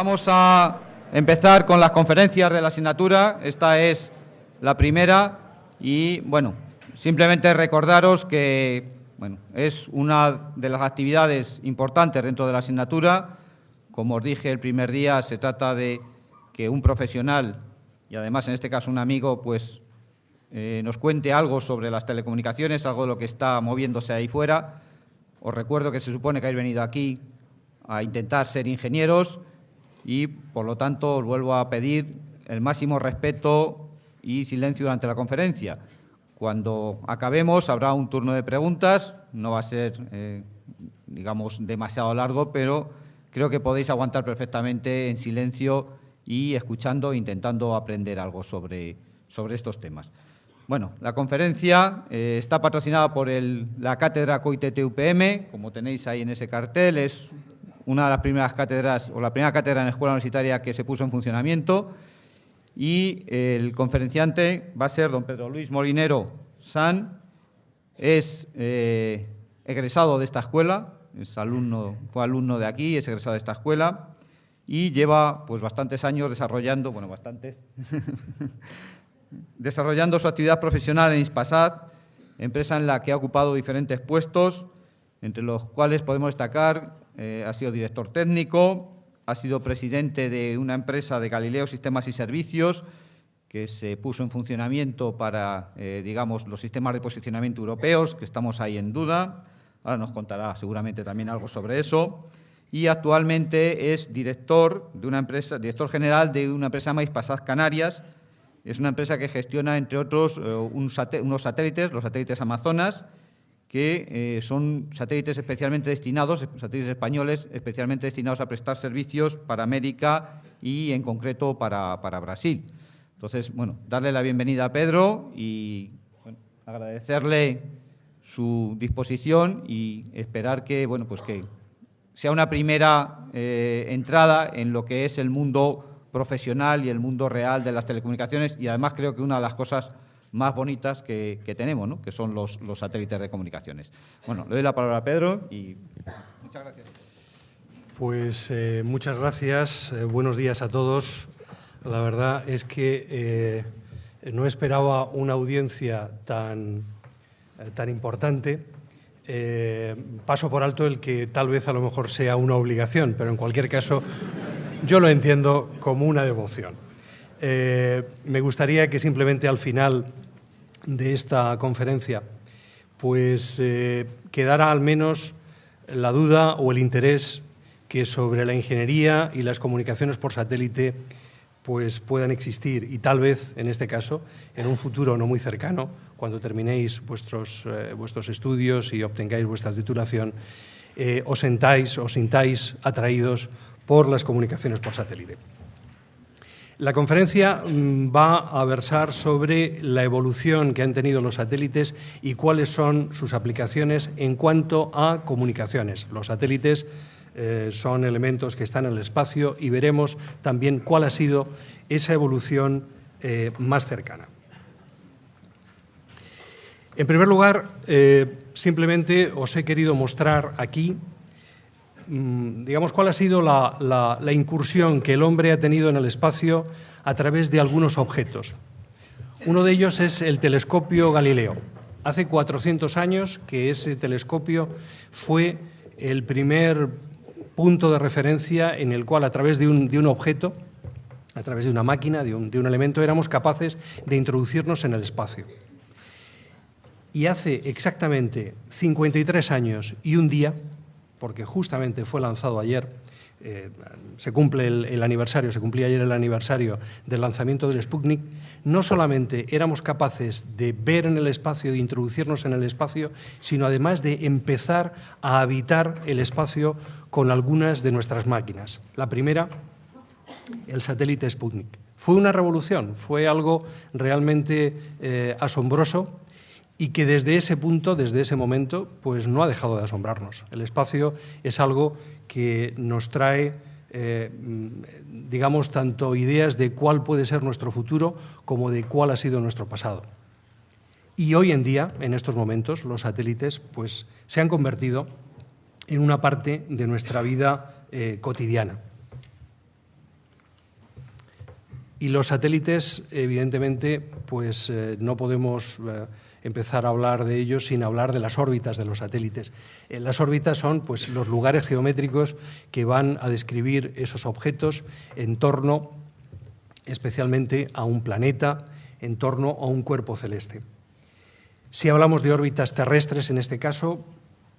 vamos a empezar con las conferencias de la asignatura. Esta es la primera y, bueno, simplemente recordaros que, bueno, es una de las actividades importantes dentro de la asignatura. Como os dije el primer día, se trata de que un profesional, y además en este caso un amigo, pues nos cuente algo sobre las telecomunicaciones, algo de lo que está moviéndose ahí fuera. Os recuerdo que se supone que habéis venido aquí a intentar ser ingenieros y, por lo tanto, os vuelvo a pedir el máximo respeto y silencio durante la conferencia. Cuando acabemos habrá un turno de preguntas, no va a ser, digamos, demasiado largo, pero creo que podéis aguantar perfectamente en silencio y escuchando e intentando aprender algo sobre estos temas. Bueno, la conferencia está patrocinada por la Cátedra COITT-UPM, como tenéis ahí en ese cartel. Es una de las primeras cátedras, o la primera cátedra en la escuela universitaria que se puso en funcionamiento. Y el conferenciante va a ser don Pedro Luis Molinero San. Es egresado de esta escuela, fue alumno de aquí, es egresado de esta escuela y lleva pues bastantes años desarrollando, desarrollando su actividad profesional en Hispasat, empresa en la que ha ocupado diferentes puestos, entre los cuales podemos destacar, ha sido director técnico, ha sido presidente de una empresa de Galileo Sistemas y Servicios que se puso en funcionamiento para, digamos, los sistemas de posicionamiento europeos, que estamos ahí en duda. Ahora nos contará seguramente también algo sobre eso. Y actualmente es director general de una empresa llamada Hispasat Canarias. Es una empresa que gestiona, entre otros, unos satélites, los satélites Amazonas, que son satélites especialmente destinados, satélites españoles, especialmente destinados a prestar servicios para América y, en concreto, para Brasil. Entonces, bueno, darle la bienvenida a Pedro y agradecerle su disposición y esperar que, bueno, pues que sea una primera entrada en lo que es el mundo profesional y el mundo real de las telecomunicaciones, y además creo que una de las cosas más bonitas que tenemos, ¿no?, que son los satélites de comunicaciones. Bueno, le doy la palabra a Pedro y muchas gracias. Pues muchas gracias, buenos días a todos. La verdad es que no esperaba una audiencia tan importante. Paso por alto el que tal vez a lo mejor sea una obligación, pero en cualquier caso yo lo entiendo como una devoción. Me gustaría que simplemente al final de esta conferencia pues quedara al menos la duda o el interés que sobre la ingeniería y las comunicaciones por satélite pues puedan existir, y tal vez, en este caso, en un futuro no muy cercano, cuando terminéis vuestros estudios y obtengáis vuestra titulación, os sintáis atraídos por las comunicaciones por satélite. La conferencia va a versar sobre la evolución que han tenido los satélites y cuáles son sus aplicaciones en cuanto a comunicaciones. Los satélites son elementos que están en el espacio y veremos también cuál ha sido esa evolución más cercana. En primer lugar, simplemente os he querido mostrar aquí, digamos, cuál ha sido la incursión que el hombre ha tenido en el espacio a través de algunos objetos. Uno de ellos es el telescopio Galileo. Hace 400 años que ese telescopio fue el primer punto de referencia en el cual, a través de un objeto, a través de una máquina, de un elemento, éramos capaces de introducirnos en el espacio. Y hace exactamente 53 años y un día, porque justamente fue lanzado ayer, se cumplía ayer el aniversario del lanzamiento del Sputnik, no solamente éramos capaces de ver en el espacio, de introducirnos en el espacio, sino además de empezar a habitar el espacio con algunas de nuestras máquinas. La primera, el satélite Sputnik. Fue una revolución, fue algo realmente asombroso, y que desde ese punto, desde ese momento, pues no ha dejado de asombrarnos. El espacio es algo que nos trae, digamos, tanto ideas de cuál puede ser nuestro futuro como de cuál ha sido nuestro pasado. Y hoy en día, en estos momentos, los satélites pues, se han convertido en una parte de nuestra vida cotidiana. Y los satélites, evidentemente, pues no podemos empezar a hablar de ellos sin hablar de las órbitas de los satélites. Las órbitas son pues, los lugares geométricos que van a describir esos objetos en torno especialmente a un planeta, en torno a un cuerpo celeste. Si hablamos de órbitas terrestres, en este caso,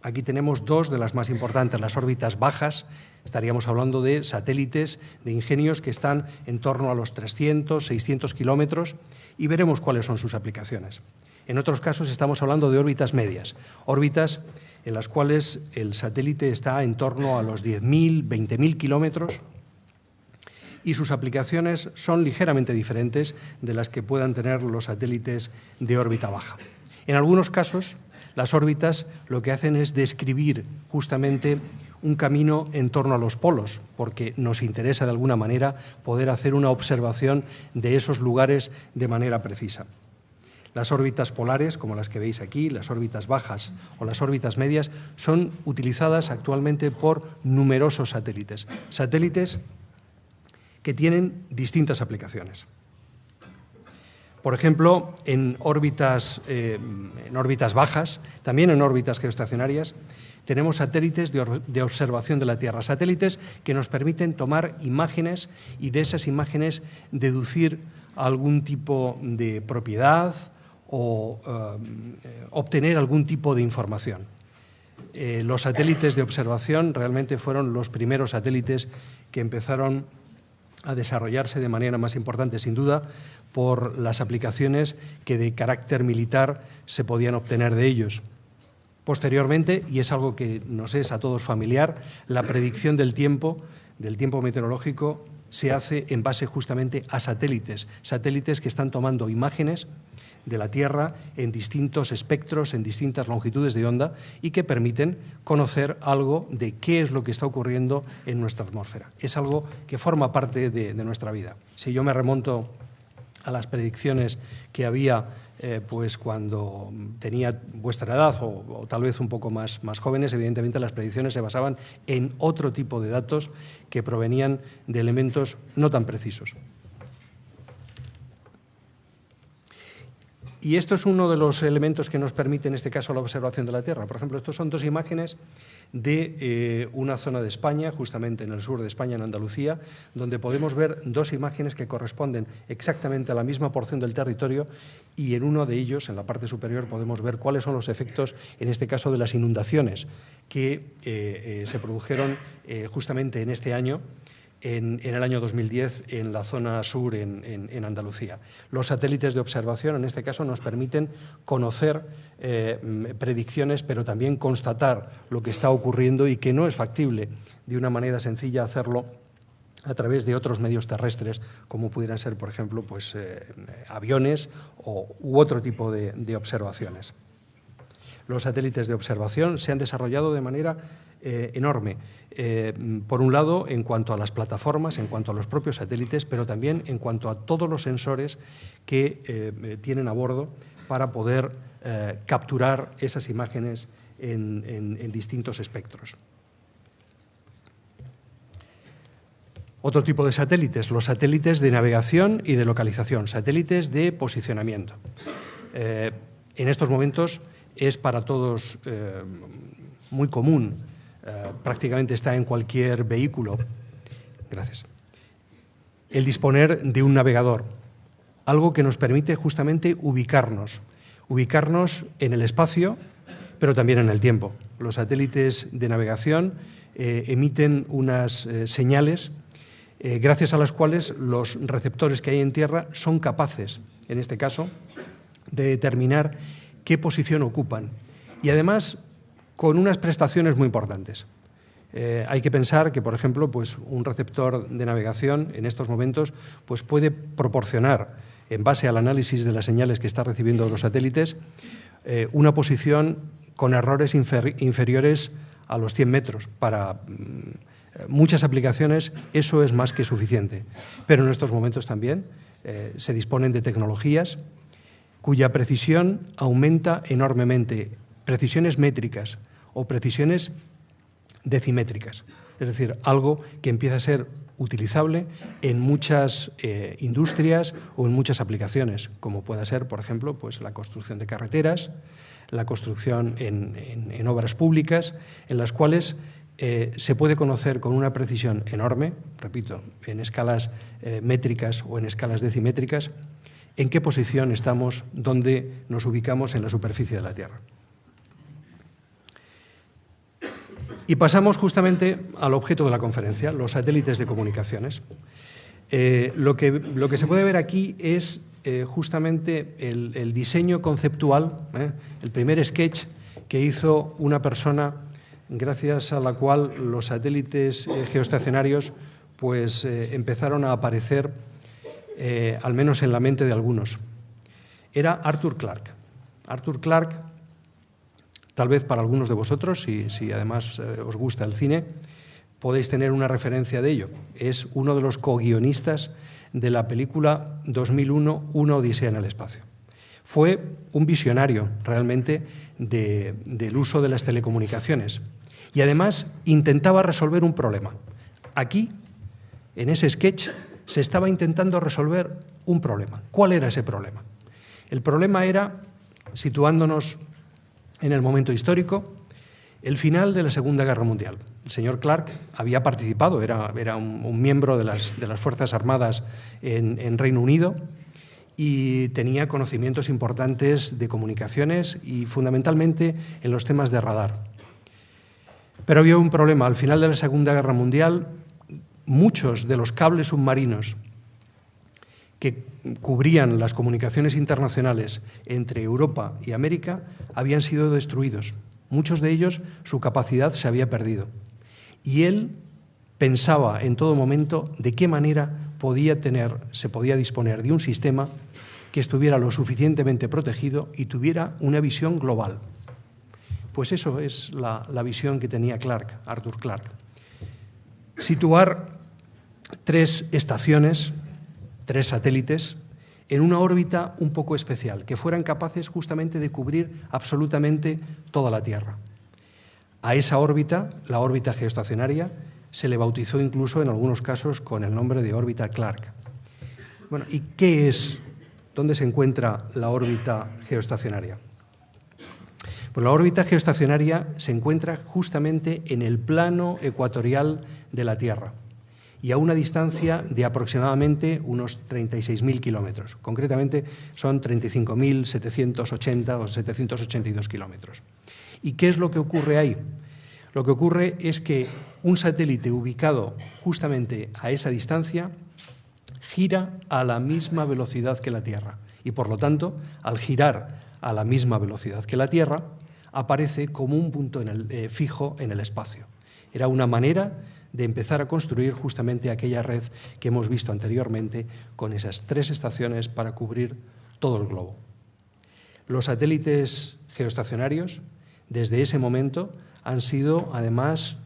aquí tenemos dos de las más importantes, las órbitas bajas. Estaríamos hablando de satélites, de ingenios que están en torno a los 300, 600 kilómetros y veremos cuáles son sus aplicaciones. En otros casos estamos hablando de órbitas medias, órbitas en las cuales el satélite está en torno a los 10.000, 20.000 kilómetros y sus aplicaciones son ligeramente diferentes de las que puedan tener los satélites de órbita baja. En algunos casos, las órbitas lo que hacen es describir justamente un camino en torno a los polos, porque nos interesa de alguna manera poder hacer una observación de esos lugares de manera precisa. Las órbitas polares, como las que veis aquí, las órbitas bajas o las órbitas medias, son utilizadas actualmente por numerosos satélites, satélites que tienen distintas aplicaciones. Por ejemplo, en órbitas bajas, también en órbitas geoestacionarias, tenemos satélites de observación de la Tierra, satélites que nos permiten tomar imágenes y de esas imágenes deducir algún tipo de propiedad o obtener algún tipo de información. Los satélites de observación realmente fueron los primeros satélites que empezaron a desarrollarse de manera más importante, sin duda, por las aplicaciones que de carácter militar se podían obtener de ellos. Posteriormente, y es algo que nos es a todos familiar, la predicción del tiempo meteorológico se hace en base justamente a satélites, satélites que están tomando imágenes de la Tierra en distintos espectros, en distintas longitudes de onda y que permiten conocer algo de qué es lo que está ocurriendo en nuestra atmósfera. Es algo que forma parte de nuestra vida. Si yo me remonto a las predicciones que había pues cuando tenía vuestra edad o tal vez un poco más jóvenes, evidentemente las predicciones se basaban en otro tipo de datos que provenían de elementos no tan precisos. Y esto es uno de los elementos que nos permite, en este caso, la observación de la Tierra. Por ejemplo, estos son dos imágenes de una zona de España, justamente en el sur de España, en Andalucía, donde podemos ver dos imágenes que corresponden exactamente a la misma porción del territorio y en uno de ellos, en la parte superior, podemos ver cuáles son los efectos, en este caso, de las inundaciones que se produjeron justamente en este año, en el año 2010 en la zona sur en Andalucía. Los satélites de observación, en este caso, nos permiten conocer predicciones, pero también constatar lo que está ocurriendo y que no es factible de una manera sencilla hacerlo a través de otros medios terrestres, como pudieran ser, por ejemplo, pues, aviones u otro tipo de observaciones. Los satélites de observación se han desarrollado de manera enorme, por un lado en cuanto a las plataformas, en cuanto a los propios satélites, pero también en cuanto a todos los sensores que tienen a bordo para poder capturar esas imágenes en distintos espectros. Otro tipo de satélites, los satélites de navegación y de localización, satélites de posicionamiento. En estos momentos es para todos muy común, prácticamente está en cualquier vehículo, gracias, el disponer de un navegador, algo que nos permite justamente ubicarnos en el espacio, pero también en el tiempo. Los satélites de navegación emiten unas señales gracias a las cuales los receptores que hay en tierra son capaces, en este caso, de determinar qué posición ocupan y además con unas prestaciones muy importantes. Hay que pensar que, por ejemplo, pues un receptor de navegación en estos momentos pues puede proporcionar, en base al análisis de las señales que está recibiendo los satélites, una posición con errores inferiores a los 100 metros. Para muchas aplicaciones eso es más que suficiente, pero en estos momentos también se disponen de tecnologías cuya precisión aumenta enormemente, precisiones métricas o precisiones decimétricas. Es decir, algo que empieza a ser utilizable en muchas industrias o en muchas aplicaciones, como pueda ser, por ejemplo, pues la construcción de carreteras, la construcción en obras públicas, en las cuales se puede conocer con una precisión enorme, repito, en escalas métricas o en escalas decimétricas, en qué posición estamos, dónde nos ubicamos en la superficie de la Tierra. Y pasamos justamente al objeto de la conferencia, los satélites de comunicaciones. Lo que se puede ver aquí es justamente el diseño conceptual, el primer sketch que hizo una persona gracias a la cual los satélites geoestacionarios pues, empezaron a aparecer, al menos en la mente de algunos. Era Arthur Clarke. Arthur Clarke, tal vez para algunos de vosotros, si además os gusta el cine, podéis tener una referencia de ello. Es uno de los co-guionistas de la película 2001, Una odisea en el espacio. Fue un visionario realmente del uso de las telecomunicaciones y además intentaba resolver un problema. Aquí, en ese sketch, se estaba intentando resolver un problema. ¿Cuál era ese problema? El problema era, situándonos en el momento histórico, el final de la Segunda Guerra Mundial. El señor Clarke había participado, era un miembro de las Fuerzas Armadas en Reino Unido y tenía conocimientos importantes de comunicaciones y fundamentalmente en los temas de radar. Pero había un problema. Al final de la Segunda Guerra Mundial, muchos de los cables submarinos que cubrían las comunicaciones internacionales entre Europa y América habían sido destruidos. Muchos de ellos, su capacidad se había perdido. Y él pensaba en todo momento de qué manera se podía disponer de un sistema que estuviera lo suficientemente protegido y tuviera una visión global. Pues eso es la visión que tenía Arthur Clarke. Situar 3 estaciones, 3 satélites, en una órbita un poco especial, que fueran capaces justamente de cubrir absolutamente toda la Tierra. A esa órbita, la órbita geoestacionaria, se le bautizó incluso en algunos casos con el nombre de órbita Clarke. Bueno, ¿y qué es? ¿Dónde se encuentra la órbita geoestacionaria? Pues la órbita geoestacionaria se encuentra justamente en el plano ecuatorial de la Tierra y a una distancia de aproximadamente unos 36.000 kilómetros. Concretamente son 35.780 o 782 kilómetros. ¿Y qué es lo que ocurre ahí? Lo que ocurre es que un satélite ubicado justamente a esa distancia gira a la misma velocidad que la Tierra y, por lo tanto, al girar a la misma velocidad que la Tierra, aparece como un punto fijo en el espacio. Era una manera de empezar a construir justamente aquella red que hemos visto anteriormente con esas 3 estaciones para cubrir todo el globo. Los satélites geoestacionarios, desde ese momento, han sido, además,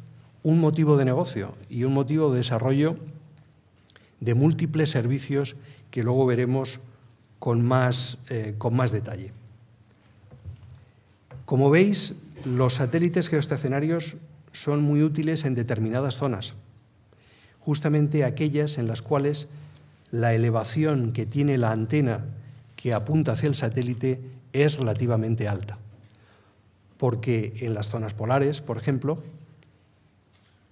un motivo de negocio y un motivo de desarrollo de múltiples servicios que luego veremos con más detalle. Como veis, los satélites geoestacionarios son muy útiles en determinadas zonas, justamente aquellas en las cuales la elevación que tiene la antena que apunta hacia el satélite es relativamente alta, porque en las zonas polares, por ejemplo,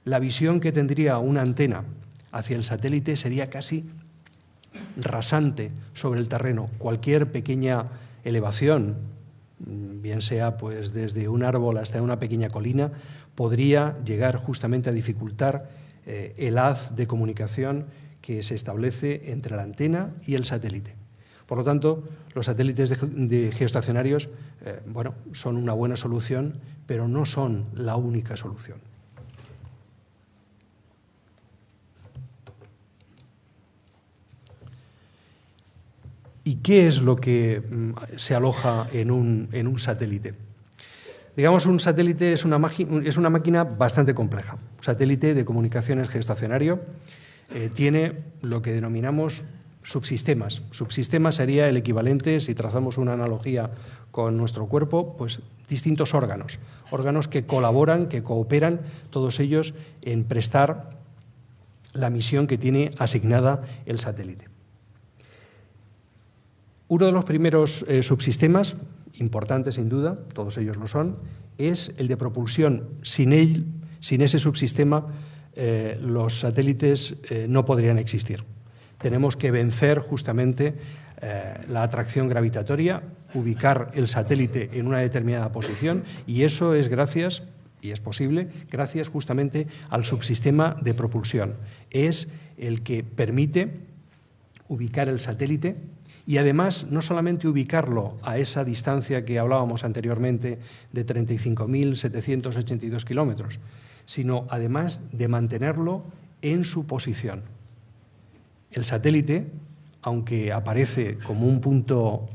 la visión que tendría una antena hacia el satélite sería casi rasante sobre el terreno. Cualquier pequeña elevación, bien sea pues desde un árbol hasta una pequeña colina, podría llegar justamente a dificultar el haz de comunicación que se establece entre la antena y el satélite. Por lo tanto, los satélites de geoestacionarios son una buena solución, pero no son la única solución. ¿Y qué es lo que se aloja en un satélite? Digamos, un satélite es una máquina bastante compleja. Un satélite de comunicaciones geoestacionario tiene lo que denominamos subsistemas. Subsistemas sería el equivalente, si trazamos una analogía con nuestro cuerpo, pues distintos órganos, órganos que colaboran, que cooperan, todos ellos en prestar la misión que tiene asignada el satélite. Uno de los primeros subsistemas, importantes sin duda, todos ellos lo son, es el de propulsión. Sin ese subsistema, los satélites no podrían existir. Tenemos que vencer justamente la atracción gravitatoria, ubicar el satélite en una determinada posición, y eso es gracias, y es posible, gracias justamente al subsistema de propulsión. Es el que permite ubicar el satélite y además no solamente ubicarlo a esa distancia que hablábamos anteriormente de 35.782 kilómetros, sino además de mantenerlo en su posición. El satélite, aunque aparece como un punto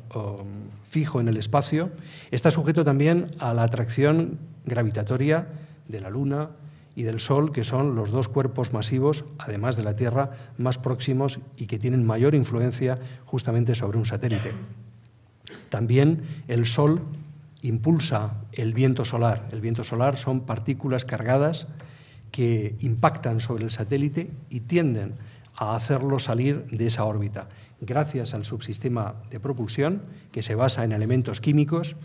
fijo en el espacio, está sujeto también a la atracción gravitatoria de la Luna y del Sol, que son los dos cuerpos masivos, además de la Tierra, más próximos y que tienen mayor influencia justamente sobre un satélite. También el Sol impulsa el viento solar. El viento solar son partículas cargadas que impactan sobre el satélite y tienden a hacerlo salir de esa órbita. Gracias al subsistema de propulsión, que se basa en elementos químicos,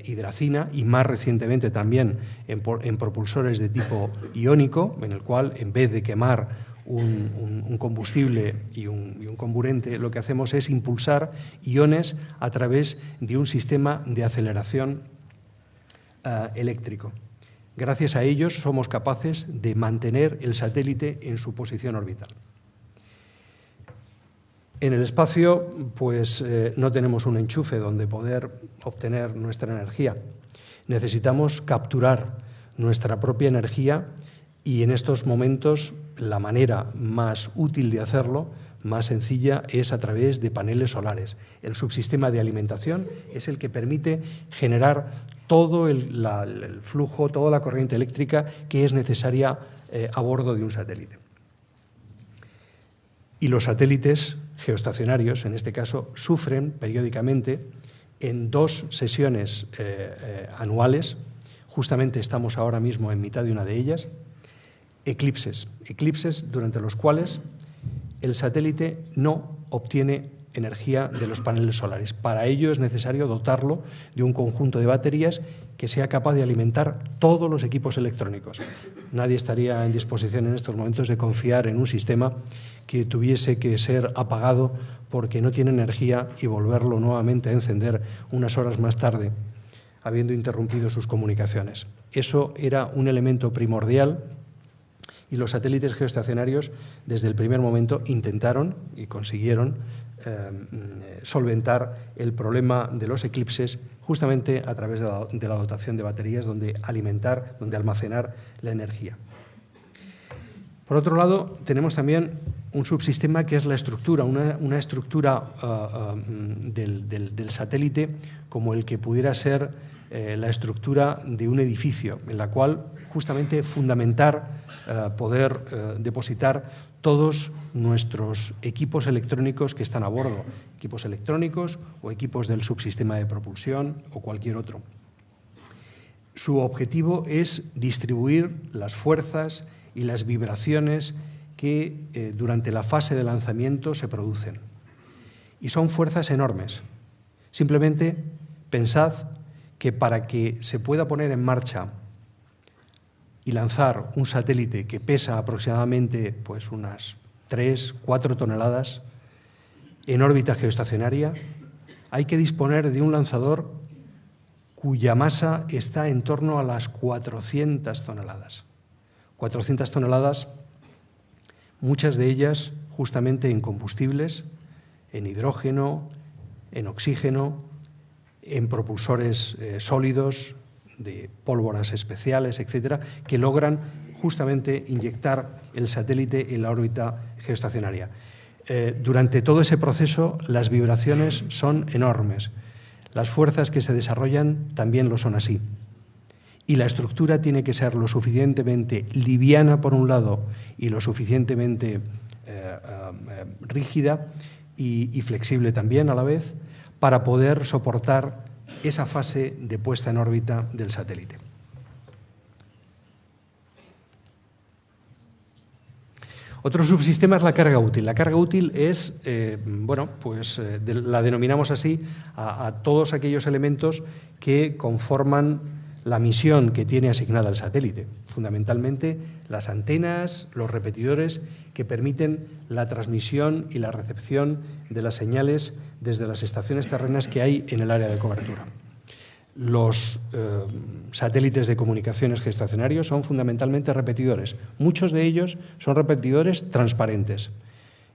hidracina, y más recientemente también en propulsores de tipo iónico, en el cual en vez de quemar un combustible y un comburente, lo que hacemos es impulsar iones a través de un sistema de aceleración eléctrico. Gracias a ellos somos capaces de mantener el satélite en su posición orbital. En el espacio, pues no tenemos un enchufe donde poder obtener nuestra energía. Necesitamos capturar nuestra propia energía y en estos momentos la manera más útil de hacerlo, más sencilla, es a través de paneles solares. El subsistema de alimentación es el que permite generar todo el flujo, toda la corriente eléctrica que es necesaria a bordo de un satélite. Y los satélites geoestacionarios, en este caso, sufren periódicamente en 2 sesiones anuales, justamente estamos ahora mismo en mitad de una de ellas, eclipses durante los cuales el satélite no obtiene energía de los paneles solares. Para ello es necesario dotarlo de un conjunto de baterías que sea capaz de alimentar todos los equipos electrónicos. Nadie estaría en disposición en estos momentos de confiar en un sistema que tuviese que ser apagado porque no tiene energía y volverlo nuevamente a encender unas horas más tarde, habiendo interrumpido sus comunicaciones. Eso era un elemento primordial y los satélites geoestacionarios desde el primer momento intentaron y consiguieron solventar el problema de los eclipses justamente a través de la dotación de baterías donde almacenar la energía. Por otro lado, tenemos también un subsistema que es la estructura, una estructura del satélite como el que pudiera ser la estructura de un edificio, en la cual justamente fundamentar, poder depositar todos nuestros equipos electrónicos que están a bordo, equipos electrónicos o equipos del subsistema de propulsión o cualquier otro. Su objetivo es distribuir las fuerzas y las vibraciones que durante la fase de lanzamiento se producen. Y son fuerzas enormes. Simplemente pensad que para que se pueda poner en marcha y lanzar un satélite que pesa aproximadamente pues unas 3-4 toneladas en órbita geoestacionaria, hay que disponer de un lanzador cuya masa está en torno a las 400 toneladas. 400 toneladas, muchas de ellas justamente en combustibles, en hidrógeno, en oxígeno, en propulsores sólidos, de pólvoras especiales, etcétera, que logran justamente inyectar el satélite en la órbita geoestacionaria. Durante todo ese proceso, las vibraciones son enormes. Las fuerzas que se desarrollan también lo son así. Y la estructura tiene que ser lo suficientemente liviana, por un lado, y lo suficientemente rígida y flexible también a la vez, para poder soportar esa fase de puesta en órbita del satélite. Otro subsistema es la carga útil. La carga útil es, la denominamos así a todos aquellos elementos que conforman la misión que tiene asignada el satélite. Fundamentalmente las antenas, los repetidores que permiten la transmisión y la recepción de las señales desde las estaciones terrenas que hay en el área de cobertura. Los satélites de comunicaciones geoestacionarios son fundamentalmente repetidores. Muchos de ellos son repetidores transparentes.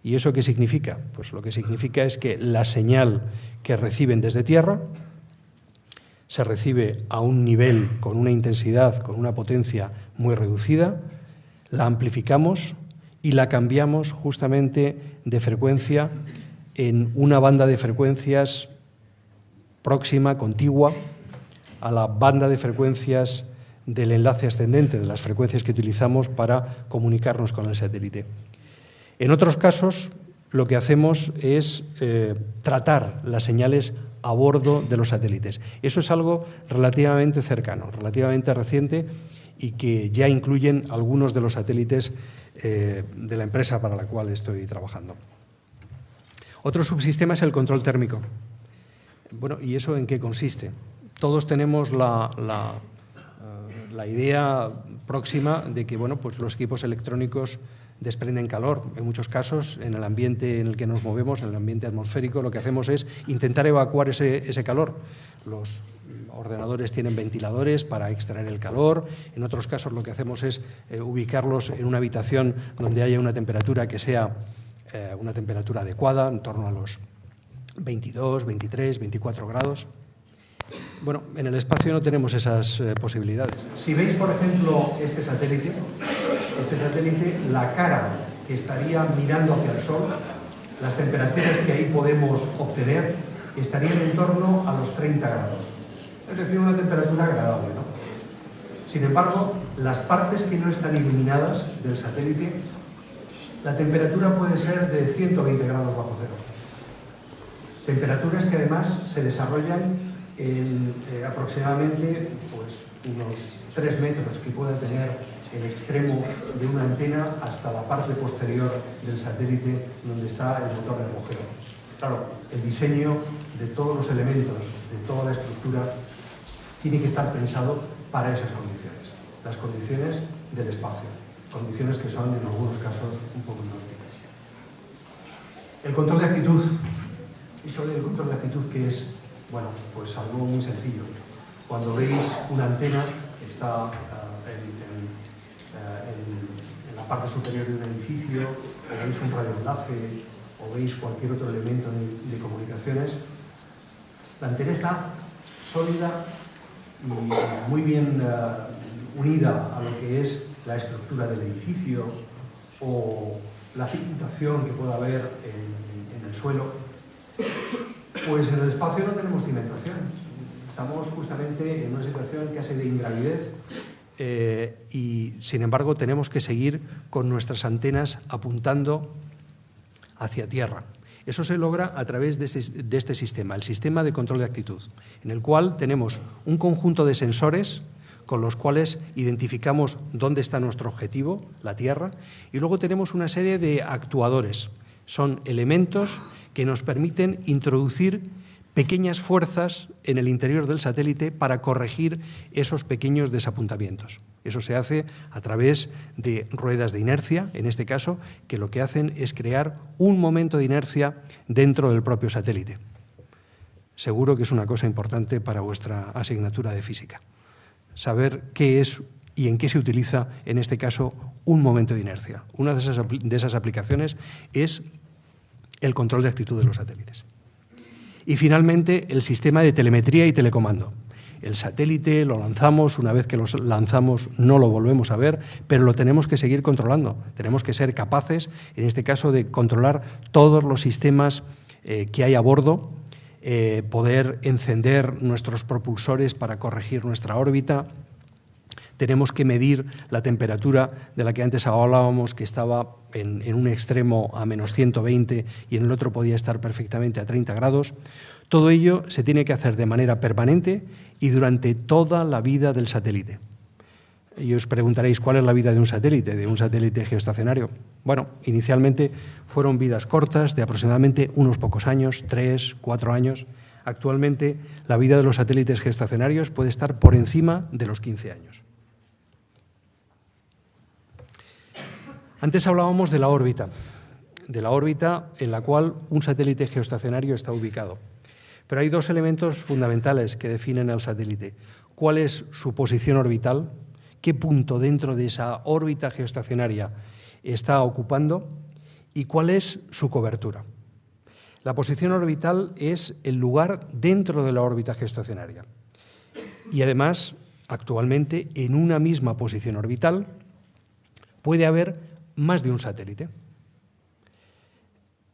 ¿Y eso qué significa? Pues lo que significa es que la señal que reciben desde tierra se recibe a un nivel con una intensidad, con una potencia muy reducida, la amplificamos y la cambiamos justamente de frecuencia en una banda de frecuencias próxima, contigua, a la banda de frecuencias del enlace ascendente, de las frecuencias que utilizamos para comunicarnos con el satélite. En otros casos, lo que hacemos es tratar las señales a bordo de los satélites. Eso es algo relativamente cercano, relativamente reciente y que ya incluyen algunos de los satélites de la empresa para la cual estoy trabajando. Otro subsistema es el control térmico. Bueno, ¿y eso en qué consiste? Todos tenemos la idea próxima de que pues los equipos electrónicos desprenden calor. En muchos casos, en el ambiente en el que nos movemos, en el ambiente atmosférico, lo que hacemos es intentar evacuar ese calor. Los ordenadores tienen ventiladores para extraer el calor. En otros casos, lo que hacemos es ubicarlos en una habitación donde haya una temperatura que sea una temperatura adecuada, en torno a los 22, 23, 24 grados. Bueno, en el espacio no tenemos esas posibilidades. Si veis, por ejemplo, este satélite, la cara que estaría mirando hacia el Sol, las temperaturas que ahí podemos obtener estarían en torno a los 30 grados. Es decir, una temperatura agradable, ¿no? Sin embargo, las partes que no están iluminadas del satélite, la temperatura puede ser de 120 grados bajo cero. Temperaturas que además se desarrollan en aproximadamente unos 3 metros que pueda tener el extremo de una antena hasta la parte posterior del satélite donde está el motor de agujero. Claro, el diseño de todos los elementos, de toda la estructura, tiene que estar pensado para esas condiciones, las condiciones del espacio, condiciones que son en algunos casos un poco inhóspitas. El control de actitud. Y sobre el control de actitud, que es algo muy sencillo. Cuando veis una antena, está en la parte superior de un edificio, o veis un radioenlace, o veis cualquier otro elemento de comunicaciones, la antena está sólida y muy bien unida a lo que es la estructura del edificio o la cimentación que pueda haber en el suelo. Pues en el espacio no tenemos cimentación. Estamos justamente en una situación casi de ingravidez y, sin embargo, tenemos que seguir con nuestras antenas apuntando hacia tierra. Eso se logra a través de este sistema, el sistema de control de actitud, en el cual tenemos un conjunto de sensores con los cuales identificamos dónde está nuestro objetivo, la Tierra, y luego tenemos una serie de actuadores. Son elementos que nos permiten introducir pequeñas fuerzas en el interior del satélite para corregir esos pequeños desapuntamientos. Eso se hace a través de ruedas de inercia, en este caso, que lo que hacen es crear un momento de inercia dentro del propio satélite. Seguro que es una cosa importante para vuestra asignatura de física. Saber qué es y en qué se utiliza, en este caso, un momento de inercia. Una de esas aplicaciones es el control de actitud de los satélites. Y, finalmente, el sistema de telemetría y telecomando. El satélite lo lanzamos, una vez que lo lanzamos no lo volvemos a ver, pero lo tenemos que seguir controlando. Tenemos que ser capaces, en este caso, de controlar todos los sistemas que hay a bordo, poder encender nuestros propulsores para corregir nuestra órbita, Tenemos que medir la temperatura de la que antes hablábamos, que estaba en un extremo a menos 120 y en el otro podía estar perfectamente a 30 grados. Todo ello se tiene que hacer de manera permanente y durante toda la vida del satélite. Y os preguntaréis, ¿cuál es la vida de un satélite geoestacionario? Bueno, inicialmente fueron vidas cortas de aproximadamente unos pocos años, 3, 4 años. Actualmente la vida de los satélites geoestacionarios puede estar por encima de los 15 años. Antes hablábamos de la órbita en la cual un satélite geoestacionario está ubicado. Pero hay dos elementos fundamentales que definen al satélite. ¿Cuál es su posición orbital? ¿Qué punto dentro de esa órbita geoestacionaria está ocupando? ¿Y cuál es su cobertura? La posición orbital es el lugar dentro de la órbita geoestacionaria. Y además, actualmente, en una misma posición orbital puede haber más de un satélite.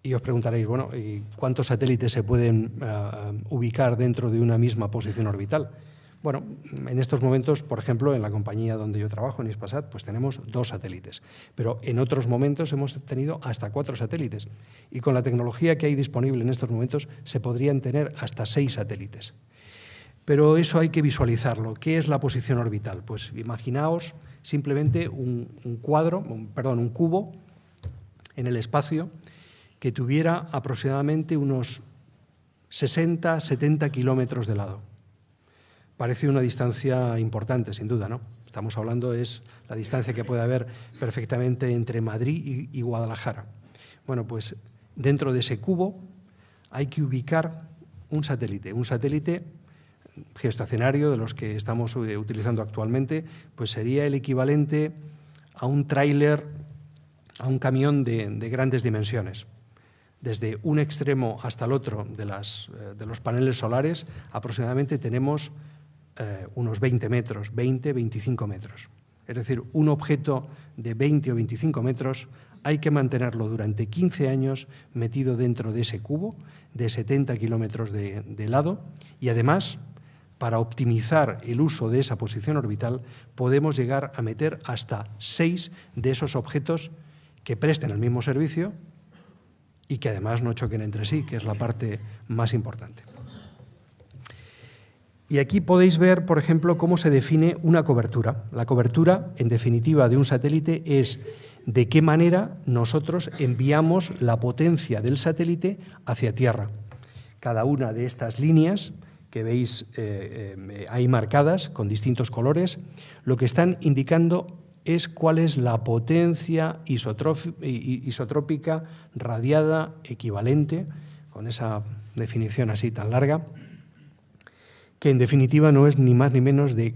Y os preguntaréis, bueno, ¿y cuántos satélites se pueden ubicar dentro de una misma posición orbital? Bueno, en estos momentos, por ejemplo, en la compañía donde yo trabajo, en Hispasat, pues tenemos 2 satélites. Pero en otros momentos hemos tenido hasta 4 satélites. Y con la tecnología que hay disponible en estos momentos, se podrían tener hasta 6 satélites. Pero eso hay que visualizarlo. ¿Qué es la posición orbital? Pues imaginaos simplemente un cubo en el espacio que tuviera aproximadamente unos 60-70 kilómetros de lado. Parece una distancia importante, sin duda, ¿no? Estamos hablando es la distancia que puede haber perfectamente entre Madrid y Guadalajara. Bueno, pues dentro de ese cubo hay que ubicar un satélite geoestacionario de los que estamos utilizando actualmente, pues sería el equivalente a un tráiler, a un camión de grandes dimensiones. Desde un extremo hasta el otro de los paneles solares aproximadamente tenemos unos 20 metros, 20-25 metros. Es decir, un objeto de 20 o 25 metros hay que mantenerlo durante 15 años metido dentro de ese cubo de 70 kilómetros de lado y además, para optimizar el uso de esa posición orbital, podemos llegar a meter hasta 6 de esos objetos que presten el mismo servicio y que además no choquen entre sí, que es la parte más importante. Y aquí podéis ver, por ejemplo, cómo se define una cobertura. La cobertura, en definitiva, de un satélite es de qué manera nosotros enviamos la potencia del satélite hacia Tierra. Cada una de estas líneas que veis ahí marcadas con distintos colores, lo que están indicando es cuál es la potencia isotrópica radiada equivalente, con esa definición así tan larga, que en definitiva no es ni más ni menos de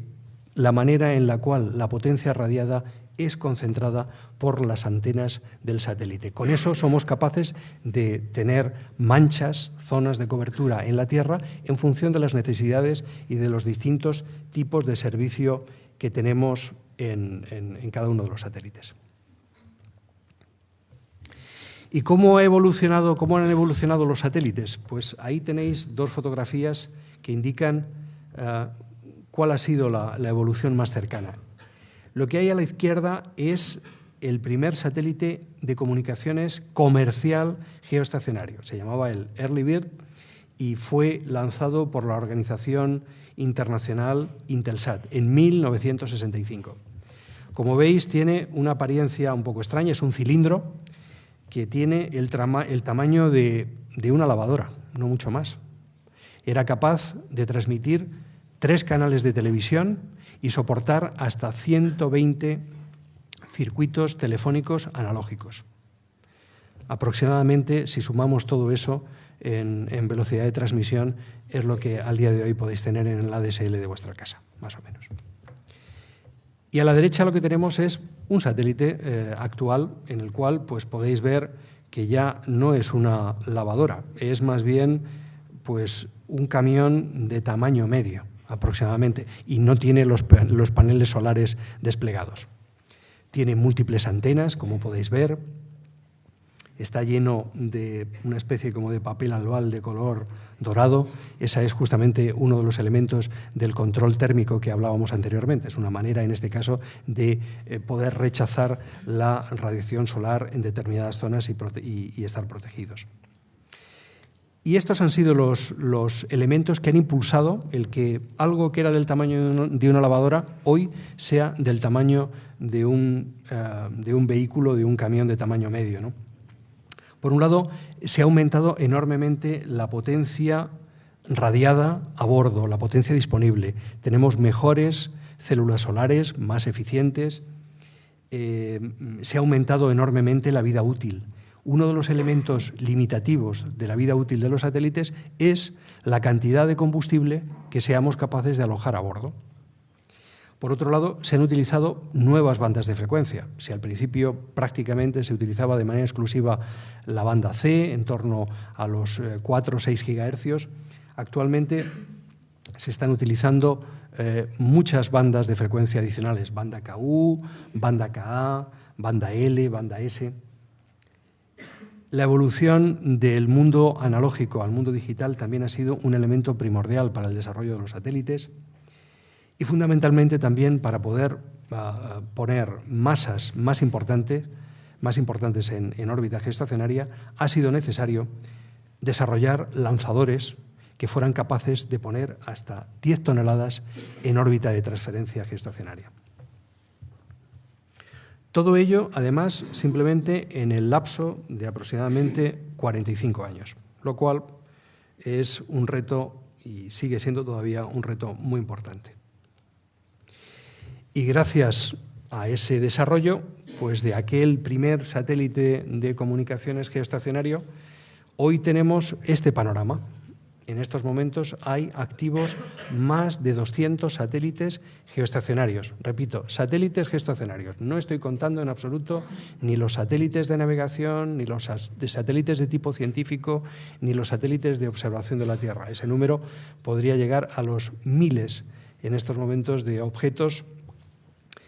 la manera en la cual la potencia radiada es concentrada por las antenas del satélite. Con eso somos capaces de tener manchas, zonas de cobertura en la Tierra en función de las necesidades y de los distintos tipos de servicio que tenemos en cada uno de los satélites. ¿Y cómo han evolucionado los satélites? Pues ahí tenéis 2 fotografías que indican cuál ha sido la evolución más cercana. Lo que hay a la izquierda es el primer satélite de comunicaciones comercial geoestacionario. Se llamaba el Early Bird y fue lanzado por la organización internacional Intelsat en 1965. Como veis, tiene una apariencia un poco extraña, es un cilindro que tiene el tamaño de una lavadora, no mucho más. Era capaz de transmitir 3 canales de televisión y soportar hasta 120 circuitos telefónicos analógicos. Aproximadamente, si sumamos todo eso en velocidad de transmisión, es lo que al día de hoy podéis tener en la ADSL de vuestra casa, más o menos. Y a la derecha lo que tenemos es un satélite actual en el cual pues, podéis ver que ya no es una lavadora, es más bien pues, un camión de tamaño medio aproximadamente y no tiene los paneles solares desplegados. Tiene múltiples antenas, como podéis ver, está lleno de una especie como de papel albal de color dorado. Esa es justamente uno de los elementos del control térmico que hablábamos anteriormente. Es una manera, en este caso, de poder rechazar la radiación solar en determinadas zonas y estar protegidos. Y estos han sido los elementos que han impulsado el que algo que era del tamaño de una lavadora hoy sea del tamaño de un vehículo, de un camión de tamaño medio, ¿no? Por un lado, se ha aumentado enormemente la potencia radiada a bordo, la potencia disponible. Tenemos mejores células solares, más eficientes. Se ha aumentado enormemente la vida útil. Uno de los elementos limitativos de la vida útil de los satélites es la cantidad de combustible que seamos capaces de alojar a bordo. Por otro lado, se han utilizado nuevas bandas de frecuencia. Si al principio prácticamente se utilizaba de manera exclusiva la banda C, en torno a los 4 o 6 gigahercios, actualmente se están utilizando muchas bandas de frecuencia adicionales, banda KU, banda KA, banda L, banda S. La evolución del mundo analógico al mundo digital también ha sido un elemento primordial para el desarrollo de los satélites y fundamentalmente también para poder poner masas más importantes en órbita geoestacionaria ha sido necesario desarrollar lanzadores que fueran capaces de poner hasta 10 toneladas en órbita de transferencia geoestacionaria. Todo ello, además, simplemente en el lapso de aproximadamente 45 años, lo cual es un reto y sigue siendo todavía un reto muy importante. Y gracias a ese desarrollo, pues de aquel primer satélite de comunicaciones geoestacionario, hoy tenemos este panorama. En estos momentos hay activos más de 200 satélites geoestacionarios. Repito, satélites geoestacionarios. No estoy contando en absoluto ni los satélites de navegación, ni los satélites de tipo científico, ni los satélites de observación de la Tierra. Ese número podría llegar a los miles en estos momentos de objetos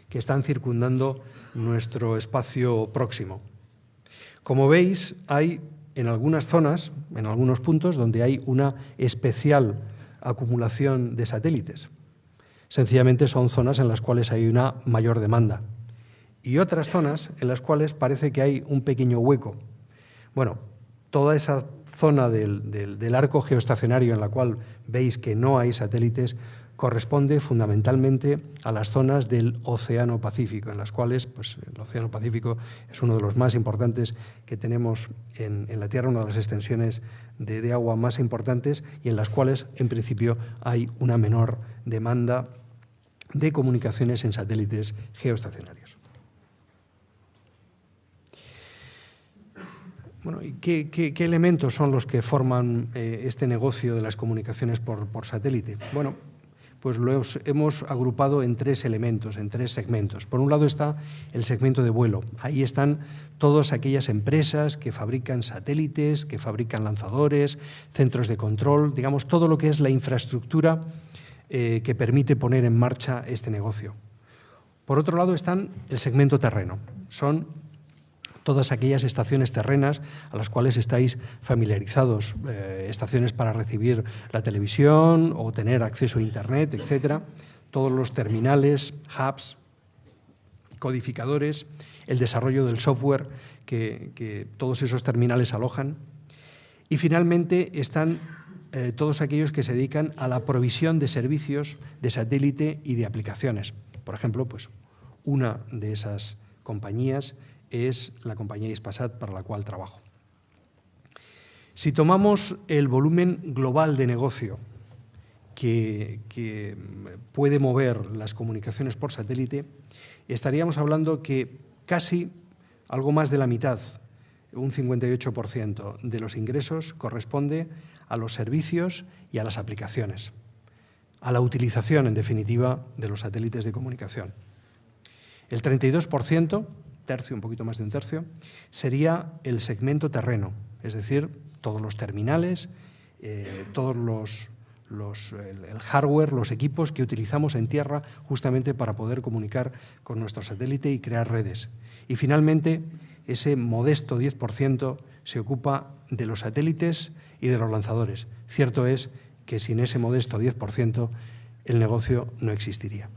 que están circundando nuestro espacio próximo. Como veis, hay en algunas zonas, en algunos puntos, donde hay una especial acumulación de satélites. Sencillamente son zonas en las cuales hay una mayor demanda. Y otras zonas en las cuales parece que hay un pequeño hueco. Bueno, toda esa zona del arco geoestacionario en la cual veis que no hay satélites corresponde fundamentalmente a las zonas del Océano Pacífico, en las cuales pues, el Océano Pacífico es uno de los más importantes que tenemos en la Tierra, una de las extensiones de agua más importantes y en las cuales, en principio, hay una menor demanda de comunicaciones en satélites geoestacionarios. Bueno, ¿y qué elementos son los que forman este negocio de las comunicaciones por satélite? Bueno, pues lo hemos agrupado en 3 elementos, en 3 segmentos. Por un lado está el segmento de vuelo. Ahí están todas aquellas empresas que fabrican satélites, que fabrican lanzadores, centros de control, digamos, todo lo que es la infraestructura que permite poner en marcha este negocio. Por otro lado están el segmento terreno. Son todas aquellas estaciones terrenas a las cuales estáis familiarizados, estaciones para recibir la televisión o tener acceso a Internet, etcétera, todos los terminales, hubs, codificadores, el desarrollo del software que todos esos terminales alojan. Y finalmente están todos aquellos que se dedican a la provisión de servicios de satélite y de aplicaciones. Por ejemplo, pues una de esas compañías es la compañía Hispasat para la cual trabajo. Si tomamos el volumen global de negocio que puede mover las comunicaciones por satélite, estaríamos hablando que casi algo más de la mitad, un 58% de los ingresos corresponde a los servicios y a las aplicaciones, a la utilización, en definitiva, de los satélites de comunicación. El 32%, un poquito más de un tercio, sería el segmento terreno, es decir, todos los terminales, todos el hardware, los equipos que utilizamos en tierra justamente para poder comunicar con nuestro satélite y crear redes. Y finalmente, ese modesto 10% se ocupa de los satélites y de los lanzadores. Cierto es que sin ese modesto 10% el negocio no existiría.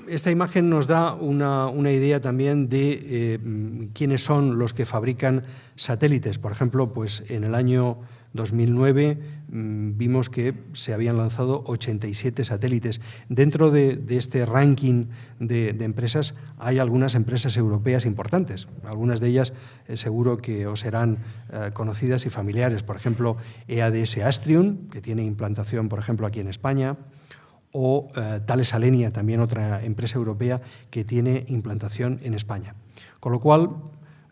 Esta imagen nos da una idea también de quiénes son los que fabrican satélites. Por ejemplo, pues en el año 2009 vimos que se habían lanzado 87 satélites. Dentro de este ranking de empresas hay algunas empresas europeas importantes. Algunas de ellas seguro que os serán conocidas y familiares. Por ejemplo, EADS Astrium, que tiene implantación, por ejemplo, aquí en España, o Thales Alenia, también otra empresa europea que tiene implantación en España. Con lo cual,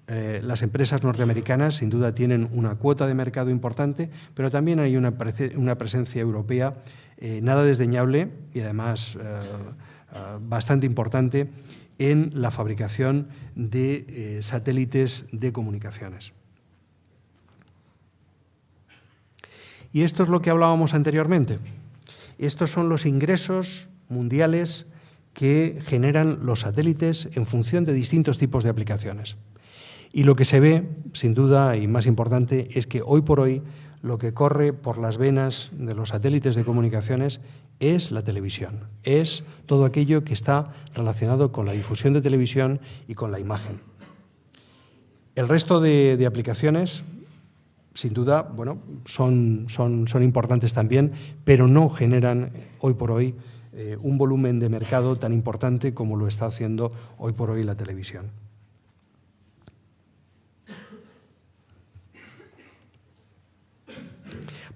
las empresas norteamericanas sin duda tienen una cuota de mercado importante, pero también hay una presencia europea nada desdeñable y además bastante importante en la fabricación de satélites de comunicaciones. Y esto es lo que hablábamos anteriormente. Estos son los ingresos mundiales que generan los satélites en función de distintos tipos de aplicaciones. Y lo que se ve, sin duda, y más importante, es que hoy por hoy lo que corre por las venas de los satélites de comunicaciones es la televisión, es todo aquello que está relacionado con la difusión de televisión y con la imagen. El resto de aplicaciones, sin duda, bueno, son importantes también, pero no generan hoy por hoy un volumen de mercado tan importante como lo está haciendo hoy por hoy la televisión.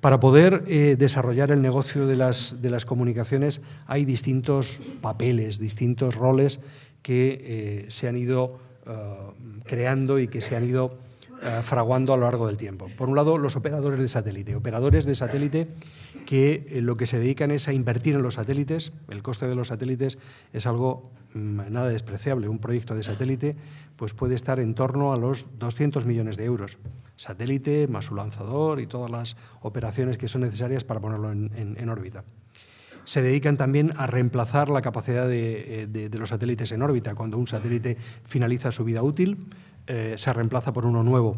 Para poder desarrollar el negocio de las comunicaciones hay distintos papeles, distintos roles que se han ido creando y que se han ido fraguando a lo largo del tiempo. Por un lado, los operadores de satélite que lo que se dedican es a invertir en los satélites. El coste de los satélites es algo nada despreciable. Un proyecto de satélite pues puede estar en torno a los 200 millones de euros. Satélite más su lanzador y todas las operaciones que son necesarias para ponerlo en órbita. Se dedican también a reemplazar la capacidad de los satélites en órbita. Cuando un satélite finaliza su vida útil, se reemplaza por uno nuevo.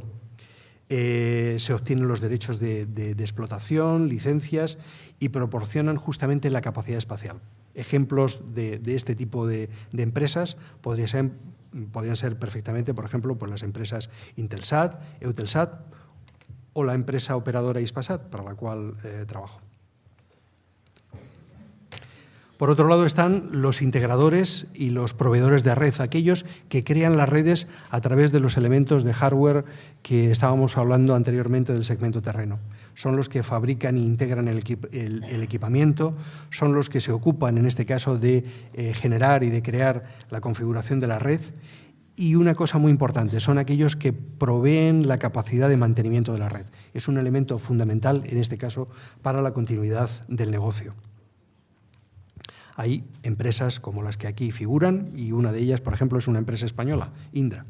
Se obtienen los derechos de explotación, licencias y proporcionan justamente la capacidad espacial. Ejemplos de este tipo de empresas podrían ser perfectamente, por ejemplo, pues las empresas Intelsat, Eutelsat o la empresa operadora Hispasat, para la cual trabajo. Por otro lado están los integradores y los proveedores de red, aquellos que crean las redes a través de los elementos de hardware que estábamos hablando anteriormente del segmento terreno. Son los que fabrican e integran el equipamiento, son los que se ocupan, en este caso, de generar y de crear la configuración de la red. Y una cosa muy importante, son aquellos que proveen la capacidad de mantenimiento de la red. Es un elemento fundamental, en este caso, para la continuidad del negocio. Hay empresas como las que aquí figuran y una de ellas, por ejemplo, es una empresa española, Indra.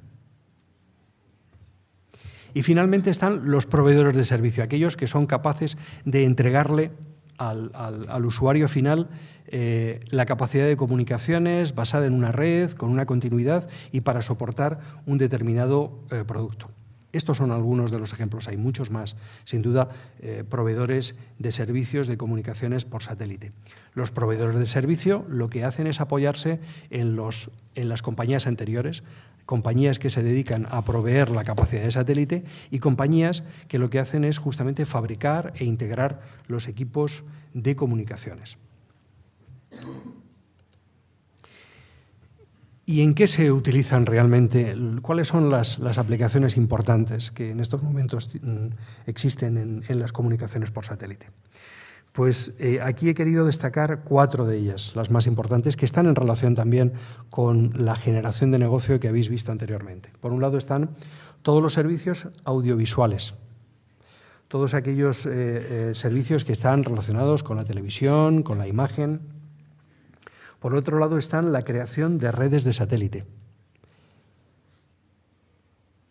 Y finalmente están los proveedores de servicio, aquellos que son capaces de entregarle al usuario final la capacidad de comunicaciones basada en una red, con una continuidad y para soportar un determinado producto. Estos son algunos de los ejemplos, hay muchos más, sin duda, proveedores de servicios de comunicaciones por satélite. Los proveedores de servicio lo que hacen es apoyarse en las compañías anteriores, compañías que se dedican a proveer la capacidad de satélite y compañías que lo que hacen es justamente fabricar e integrar los equipos de comunicaciones. ¿Y en qué se utilizan realmente? ¿Cuáles son las aplicaciones importantes que en estos momentos existen en las comunicaciones por satélite? Pues aquí he querido destacar 4 de ellas, las más importantes, que están en relación también con la generación de negocio que habéis visto anteriormente. Por un lado están todos los servicios audiovisuales, todos aquellos servicios que están relacionados con la televisión, con la imagen. Por otro lado están la creación de redes de satélite.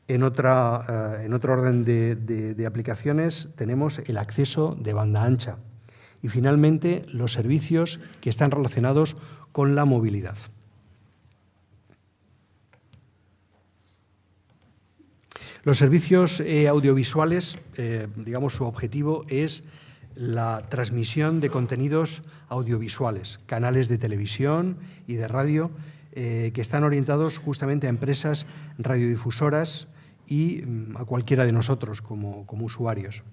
En otro orden de aplicaciones tenemos el acceso de banda ancha y finalmente los servicios que están relacionados con la movilidad. Los servicios audiovisuales, digamos, su objetivo es la transmisión de contenidos audiovisuales, canales de televisión y de radio que están orientados justamente a empresas radiodifusoras y a cualquiera de nosotros como usuarios.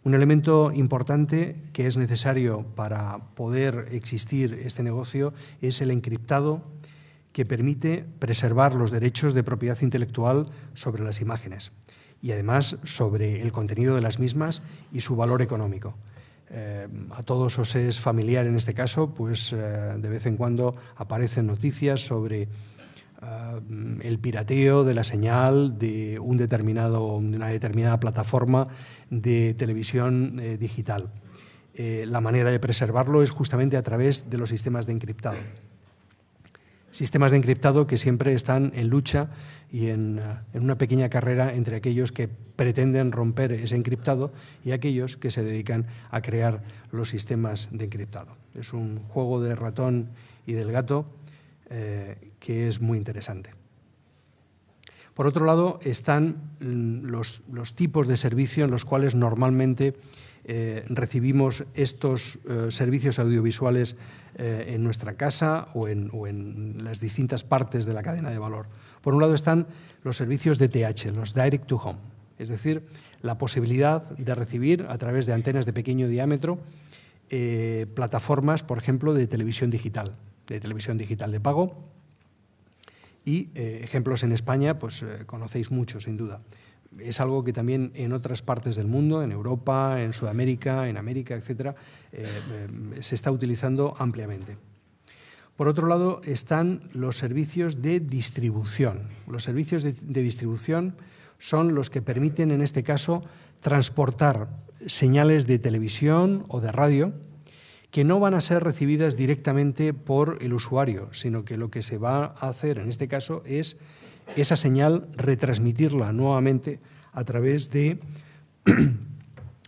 Un elemento importante que es necesario para poder existir este negocio es el encriptado, que permite preservar los derechos de propiedad intelectual sobre las imágenes y además sobre el contenido de las mismas y su valor económico. A todos os es familiar en este caso, pues de vez en cuando aparecen noticias sobre el pirateo de la señal de una determinada plataforma de televisión digital. La manera de preservarlo es justamente a través de los sistemas de encriptado. Sistemas de encriptado que siempre están en lucha y en una pequeña carrera entre aquellos que pretenden romper ese encriptado y aquellos que se dedican a crear los sistemas de encriptado. Es un juego de ratón y del gato que es muy interesante. Por otro lado, están los tipos de servicio en los cuales normalmente recibimos estos servicios audiovisuales en nuestra casa o en las distintas partes de la cadena de valor. Por un lado están los servicios DTH, los Direct to Home, es decir, la posibilidad de recibir a través de antenas de pequeño diámetro plataformas, por ejemplo, de televisión digital de pago y ejemplos en España, pues conocéis mucho, sin duda. Es algo que también en otras partes del mundo, en Europa, en Sudamérica, en América, etcétera, se está utilizando ampliamente. Por otro lado, están los servicios de distribución. Los servicios de distribución son los que permiten, en este caso, transportar señales de televisión o de radio que no van a ser recibidas directamente por el usuario, sino que lo que se va a hacer en este caso es esa señal retransmitirla nuevamente a través de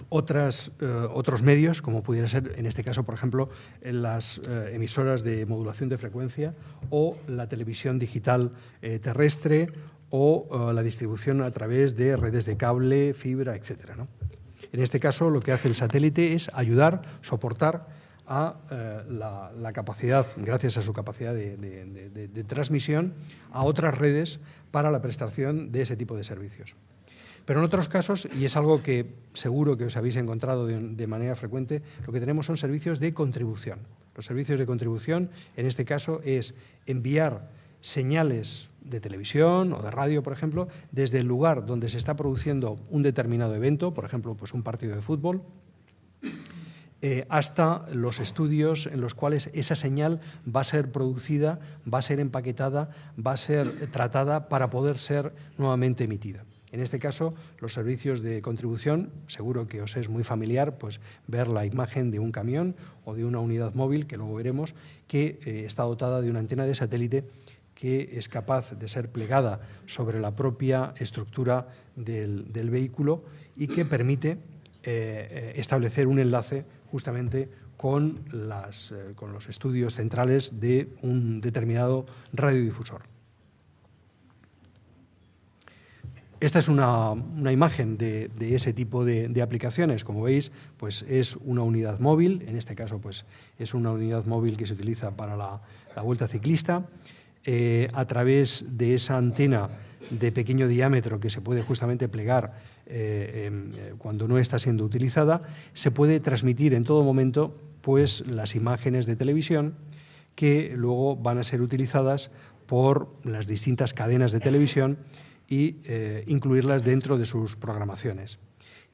otros medios, como pudiera ser, en este caso, por ejemplo, en las emisoras de modulación de frecuencia o la televisión digital terrestre o la distribución a través de redes de cable, fibra, etcétera, ¿no? En este caso, lo que hace el satélite es ayudar, soportar a la capacidad, gracias a su capacidad de transmisión, a otras redes para la prestación de ese tipo de servicios. Pero en otros casos, y es algo que seguro que os habéis encontrado de manera frecuente, lo que tenemos son servicios de contribución. Los servicios de contribución, en este caso, es enviar señales de televisión o de radio, por ejemplo, desde el lugar donde se está produciendo un determinado evento, por ejemplo, pues un partido de fútbol, hasta los estudios en los cuales esa señal va a ser producida, va a ser empaquetada, va a ser tratada para poder ser nuevamente emitida. En este caso, los servicios de contribución, seguro que os es muy familiar, pues ver la imagen de un camión o de una unidad móvil, que luego veremos, que está dotada de una antena de satélite que es capaz de ser plegada sobre la propia estructura del vehículo y que permite establecer un enlace justamente con los estudios centrales de un determinado radiodifusor. Esta es una imagen de ese tipo de aplicaciones. Como veis, pues es una unidad móvil, en este caso pues es una unidad móvil que se utiliza para la vuelta ciclista. A través de esa antena de pequeño diámetro que se puede justamente plegar cuando no está siendo utilizada, se puede transmitir en todo momento pues las imágenes de televisión que luego van a ser utilizadas por las distintas cadenas de televisión y incluirlas dentro de sus programaciones.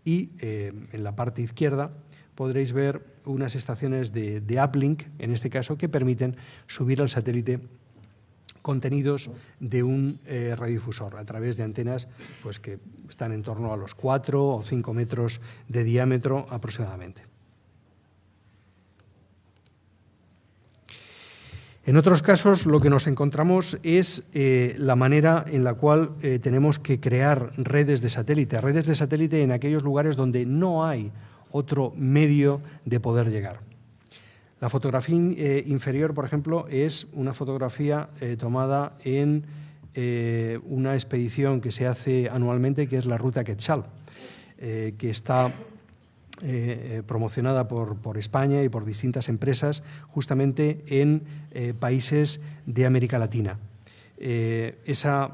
Y en la parte izquierda podréis ver unas estaciones de uplink, en este caso, que permiten subir al satélite contenidos de un radiodifusor a través de antenas pues, que están en torno a los 4 o 5 metros de diámetro aproximadamente. En otros casos, lo que nos encontramos es la manera en la cual tenemos que crear redes de satélite en aquellos lugares donde no hay otro medio de poder llegar. La fotografía inferior, por ejemplo, es una fotografía tomada en una expedición que se hace anualmente, que es la Ruta Quetzal, que está promocionada por España y por distintas empresas justamente en países de América Latina. Esa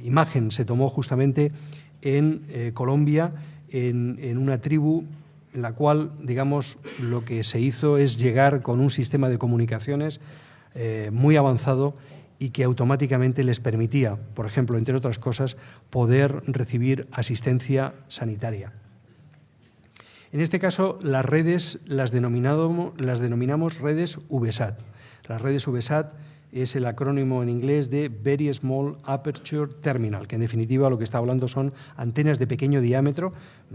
imagen se tomó justamente en Colombia, en una tribu en la cual, digamos, lo que se hizo es llegar con un sistema de comunicaciones muy avanzado y que automáticamente les permitía, por ejemplo, entre otras cosas, poder recibir asistencia sanitaria. En este caso, las redes las denominamos redes VSAT. Las redes VSAT es el acrónimo en inglés de Very Small Aperture Terminal, que en definitiva lo que está hablando son antenas de pequeño diámetro,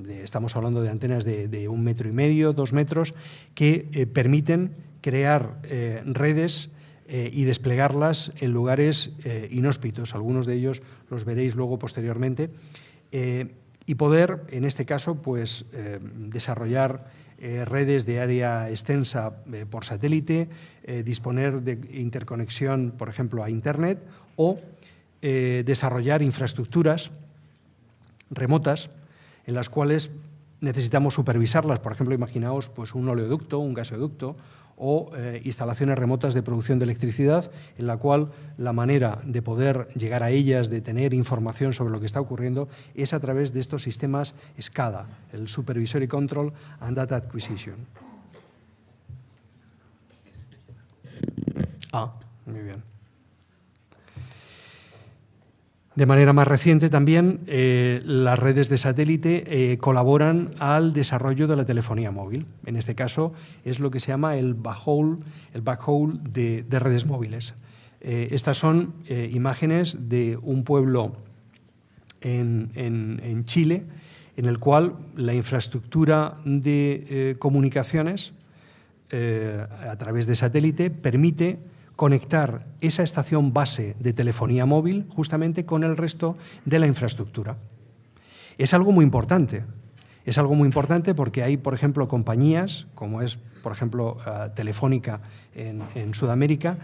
estamos hablando de antenas de 1,5 metros, 2 metros, que permiten crear redes y desplegarlas en lugares inhóspitos. Algunos de ellos los veréis luego posteriormente. Y poder, en este caso, pues, desarrollar redes de área extensa por satélite, disponer de interconexión, por ejemplo, a Internet, o desarrollar infraestructuras remotas en las cuales necesitamos supervisarlas. Por ejemplo, imaginaos pues, un oleoducto, un gasoducto, o instalaciones remotas de producción de electricidad, en la cual la manera de poder llegar a ellas, de tener información sobre lo que está ocurriendo, es a través de estos sistemas SCADA, el Supervisory Control and Data Acquisition. Muy bien. De manera más reciente también, las redes de satélite colaboran al desarrollo de la telefonía móvil. En este caso es lo que se llama el backhaul de redes móviles. Estas son imágenes de un pueblo en Chile, en el cual la infraestructura de comunicaciones a través de satélite permite conectar esa estación base de telefonía móvil justamente con el resto de la infraestructura. Es algo muy importante. Es algo muy importante porque hay, por ejemplo, compañías, como es, por ejemplo, Telefónica en Sudamérica,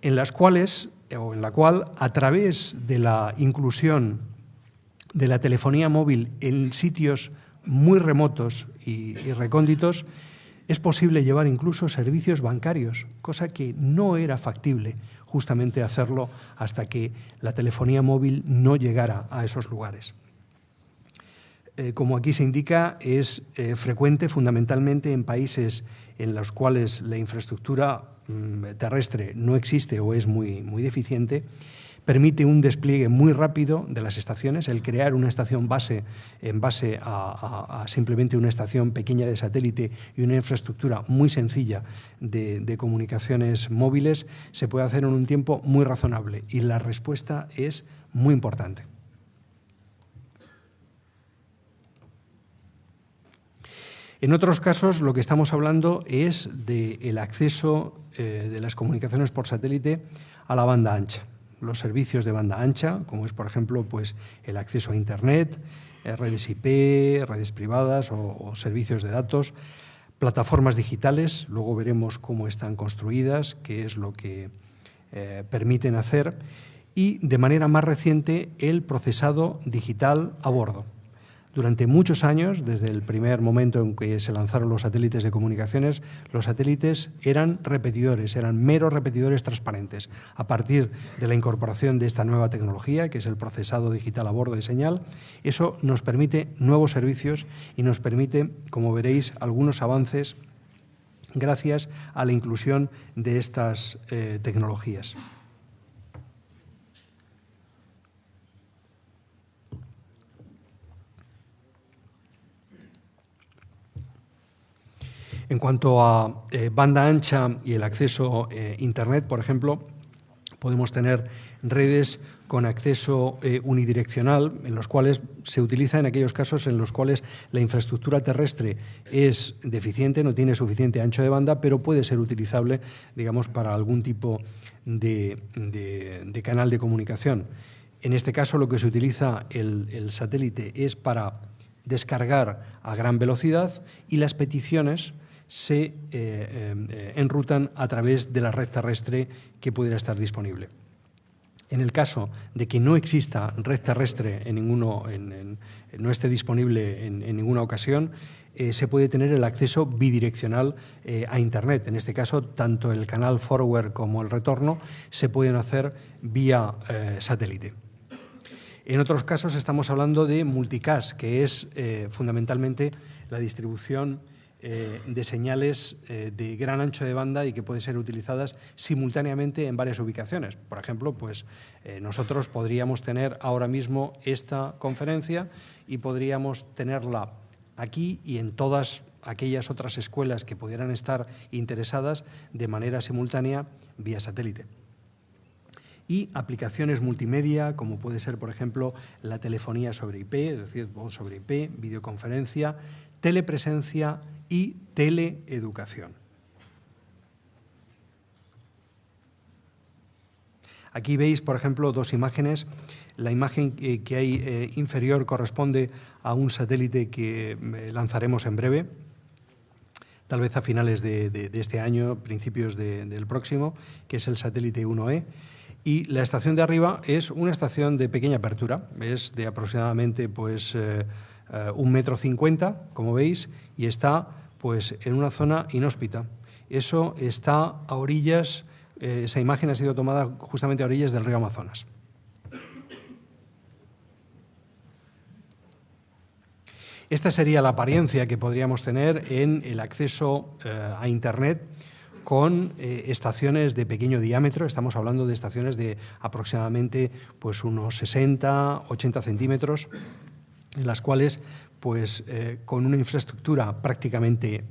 en la cual, a través de la inclusión de la telefonía móvil en sitios muy remotos y recónditos, es posible llevar incluso servicios bancarios, cosa que no era factible justamente hacerlo hasta que la telefonía móvil no llegara a esos lugares. Como aquí se indica, es frecuente fundamentalmente en países en los cuales la infraestructura terrestre no existe o es muy deficiente. Permite un despliegue muy rápido de las estaciones, el crear una estación base en base a simplemente una estación pequeña de satélite y una infraestructura muy sencilla de comunicaciones móviles, se puede hacer en un tiempo muy razonable y la respuesta es muy importante. En otros casos, lo que estamos hablando es del acceso de las comunicaciones por satélite a la banda ancha. Los servicios de banda ancha, como es, por ejemplo, pues, el acceso a Internet, redes IP, redes privadas o servicios de datos, plataformas digitales, luego veremos cómo están construidas, qué es lo que permiten hacer, y, de manera más reciente, el procesado digital a bordo. Durante muchos años, desde el primer momento en que se lanzaron los satélites de comunicaciones, los satélites eran repetidores, eran meros repetidores transparentes. A partir de la incorporación de esta nueva tecnología, que es el procesado digital a bordo de señal, eso nos permite nuevos servicios y nos permite, como veréis, algunos avances gracias a la inclusión de estas tecnologías. En cuanto a banda ancha y el acceso a Internet, por ejemplo, Podemos tener redes con acceso unidireccional, en los cuales se utiliza en aquellos casos en los cuales la infraestructura terrestre es deficiente, no tiene suficiente ancho de banda, pero puede ser utilizable, digamos, para algún tipo de canal de comunicación. En este caso, lo que se utiliza el satélite es para descargar a gran velocidad y las peticiones se enrutan a través de la red terrestre que pudiera estar disponible. En el caso de que no exista red terrestre no esté disponible en ninguna ocasión, se puede tener el acceso bidireccional a Internet. En este caso, tanto el canal forward como el retorno se pueden hacer vía satélite. En otros casos estamos hablando de multicast, que es fundamentalmente la distribución de señales de gran ancho de banda y que pueden ser utilizadas simultáneamente en varias ubicaciones. Por ejemplo, pues nosotros podríamos tener ahora mismo esta conferencia y podríamos tenerla aquí y en todas aquellas otras escuelas que pudieran estar interesadas de manera simultánea vía satélite. Y aplicaciones multimedia, como puede ser, por ejemplo, la telefonía sobre IP, es decir, voz sobre IP, videoconferencia, telepresencia y teleeducación. Aquí veis, por ejemplo, dos imágenes. La imagen que hay inferior corresponde a un satélite que lanzaremos en breve, tal vez a finales de este año, principios del próximo, que es el satélite 1E. Y la estación de arriba es una estación de pequeña apertura, es de aproximadamente pues, 1,50 m, como veis, y está pues, en una zona inhóspita. Eso está a orillas, esa imagen ha sido tomada justamente a orillas del río Amazonas. Esta sería la apariencia que podríamos tener en el acceso a Internet con estaciones de pequeño diámetro. Estamos hablando de estaciones de aproximadamente pues, unos 60, 80 centímetros, en las cuales pues, con una infraestructura prácticamente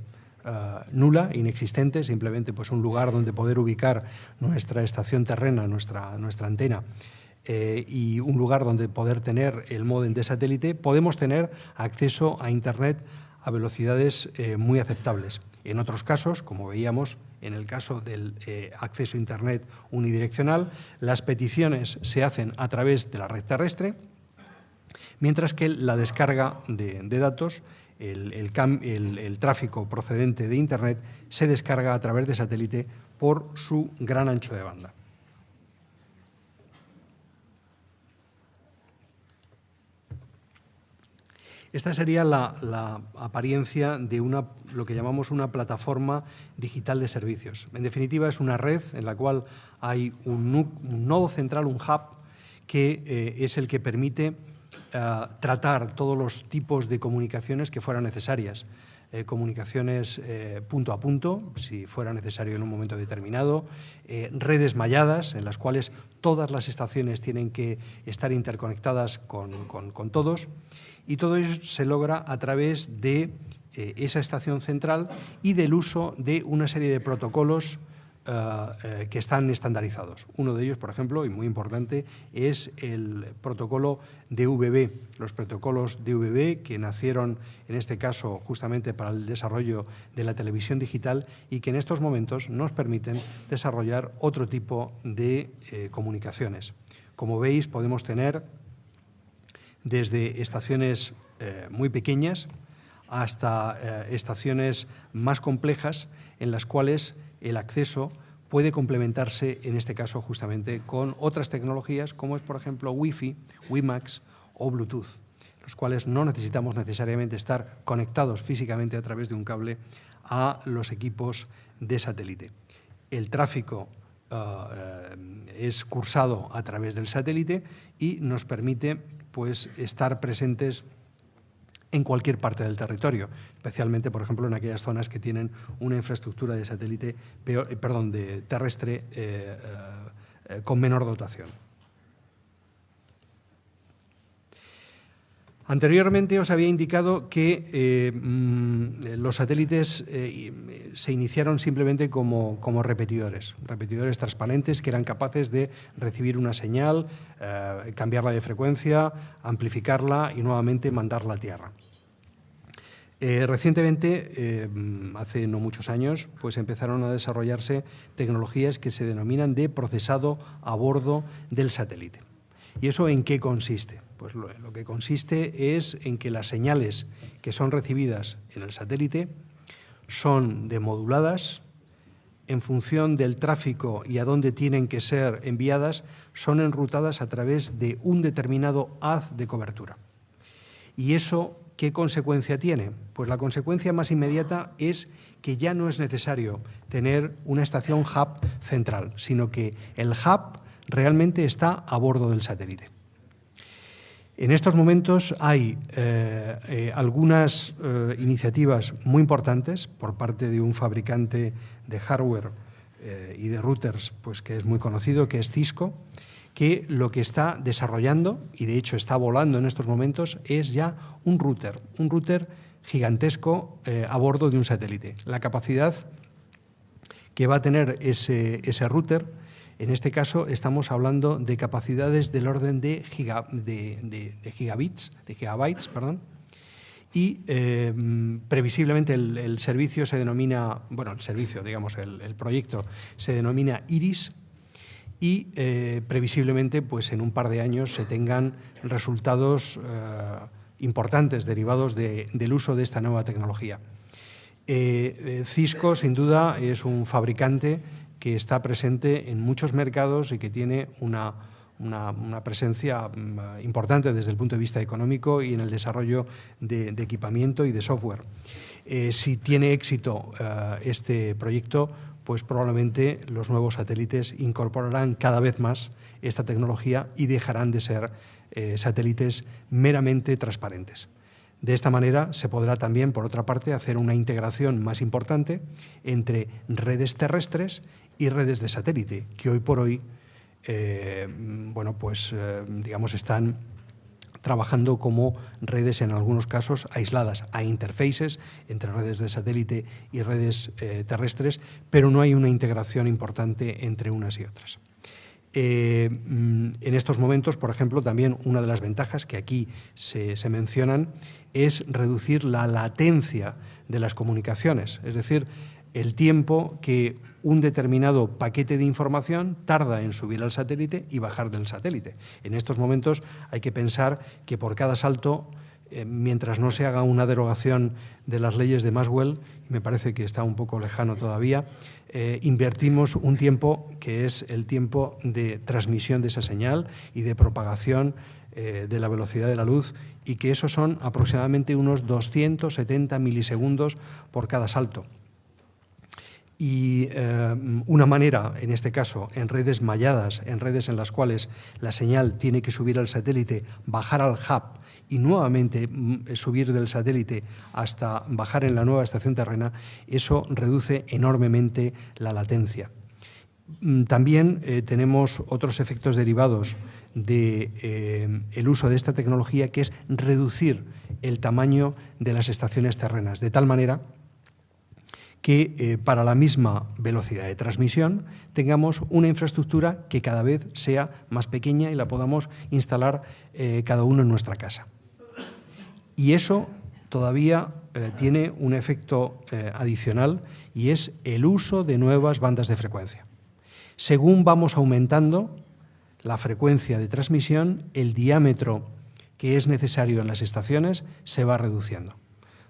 nula, inexistente, simplemente pues, un lugar donde poder ubicar nuestra estación terrena, nuestra antena, y un lugar donde poder tener el módem de satélite, podemos tener acceso a Internet a velocidades muy aceptables. En otros casos, como veíamos en el caso del acceso a Internet unidireccional, las peticiones se hacen a través de la red terrestre, mientras que la descarga de datos, el tráfico procedente de Internet, se descarga a través de satélite por su gran ancho de banda. Esta sería la apariencia de lo que llamamos una plataforma digital de servicios. En definitiva, es una red en la cual hay un nodo central, un hub, que es el que permite tratar todos los tipos de comunicaciones que fueran necesarias. Comunicaciones punto a punto, si fuera necesario en un momento determinado, redes malladas, en las cuales todas las estaciones tienen que estar interconectadas con todos, y todo ello se logra a través de esa estación central y del uso de una serie de protocolos que están estandarizados. Uno de ellos, por ejemplo, y muy importante, es el protocolo DVB. Los protocolos DVB que nacieron, en este caso, justamente para el desarrollo de la televisión digital y que en estos momentos nos permiten desarrollar otro tipo de comunicaciones. Como veis, podemos tener desde estaciones muy pequeñas hasta estaciones más complejas en las cuales el acceso puede complementarse, en este caso, justamente con otras tecnologías, como es, por ejemplo, Wi-Fi, WiMAX o Bluetooth, los cuales no necesitamos necesariamente estar conectados físicamente a través de un cable a los equipos de satélite. El tráfico es cursado a través del satélite y nos permite pues, estar presentes en cualquier parte del territorio, especialmente, por ejemplo, en aquellas zonas que tienen una infraestructura de satélite, de terrestre con menor dotación. Anteriormente os había indicado que los satélites se iniciaron simplemente como repetidores transparentes que eran capaces de recibir una señal, cambiarla de frecuencia, amplificarla y nuevamente mandarla a Tierra. Recientemente, hace no muchos años, pues empezaron a desarrollarse tecnologías que se denominan de procesado a bordo del satélite. ¿Y eso en qué consiste? Pues lo que consiste es en que las señales que son recibidas en el satélite son demoduladas en función del tráfico y a dónde tienen que ser enviadas, son enrutadas a través de un determinado haz de cobertura. ¿Y eso qué consecuencia tiene? Pues la consecuencia más inmediata es que ya no es necesario tener una estación hub central, sino que el hub realmente está a bordo del satélite. En estos momentos hay algunas iniciativas muy importantes por parte de un fabricante de hardware y de routers, pues que es muy conocido, que es Cisco, que lo que está desarrollando, y de hecho está volando en estos momentos, es ya un router gigantesco a bordo de un satélite. La capacidad que va a tener ese router, en este caso estamos hablando de capacidades del orden de gigabytes, y previsiblemente el servicio se denomina, bueno, el proyecto se denomina Iris, y previsiblemente pues en un par de años se tengan resultados importantes derivados del uso de esta nueva tecnología. Cisco, sin duda, es un fabricante que está presente en muchos mercados y que tiene una presencia importante desde el punto de vista económico y en el desarrollo de equipamiento y de software. Si tiene éxito este proyecto, pues probablemente los nuevos satélites incorporarán cada vez más esta tecnología y dejarán de ser satélites meramente transparentes. De esta manera se podrá también, por otra parte, hacer una integración más importante entre redes terrestres y redes de satélite, que hoy por hoy están trabajando como redes, en algunos casos, aisladas. Hay interfaces entre redes de satélite y redes terrestres, pero no hay una integración importante entre unas y otras. En estos momentos, por ejemplo, también una de las ventajas que aquí se mencionan es reducir la latencia de las comunicaciones, es decir, el tiempo que un determinado paquete de información tarda en subir al satélite y bajar del satélite. En estos momentos hay que pensar que por cada salto, mientras no se haga una derogación de las leyes de Maxwell, y me parece que está un poco lejano todavía, invertimos un tiempo que es el tiempo de transmisión de esa señal y de propagación de la velocidad de la luz, y que eso son aproximadamente unos 270 milisegundos por cada salto. Y una manera, en este caso, en redes malladas, en redes en las cuales la señal tiene que subir al satélite, bajar al hub y nuevamente subir del satélite hasta bajar en la nueva estación terrena, eso reduce enormemente la latencia. También tenemos otros efectos derivados del uso de esta tecnología, que es reducir el tamaño de las estaciones terrenas, de tal manera que para la misma velocidad de transmisión tengamos una infraestructura que cada vez sea más pequeña y la podamos instalar cada uno en nuestra casa. Y eso todavía tiene un efecto adicional, y es el uso de nuevas bandas de frecuencia. Según vamos aumentando la frecuencia de transmisión, el diámetro que es necesario en las estaciones se va reduciendo.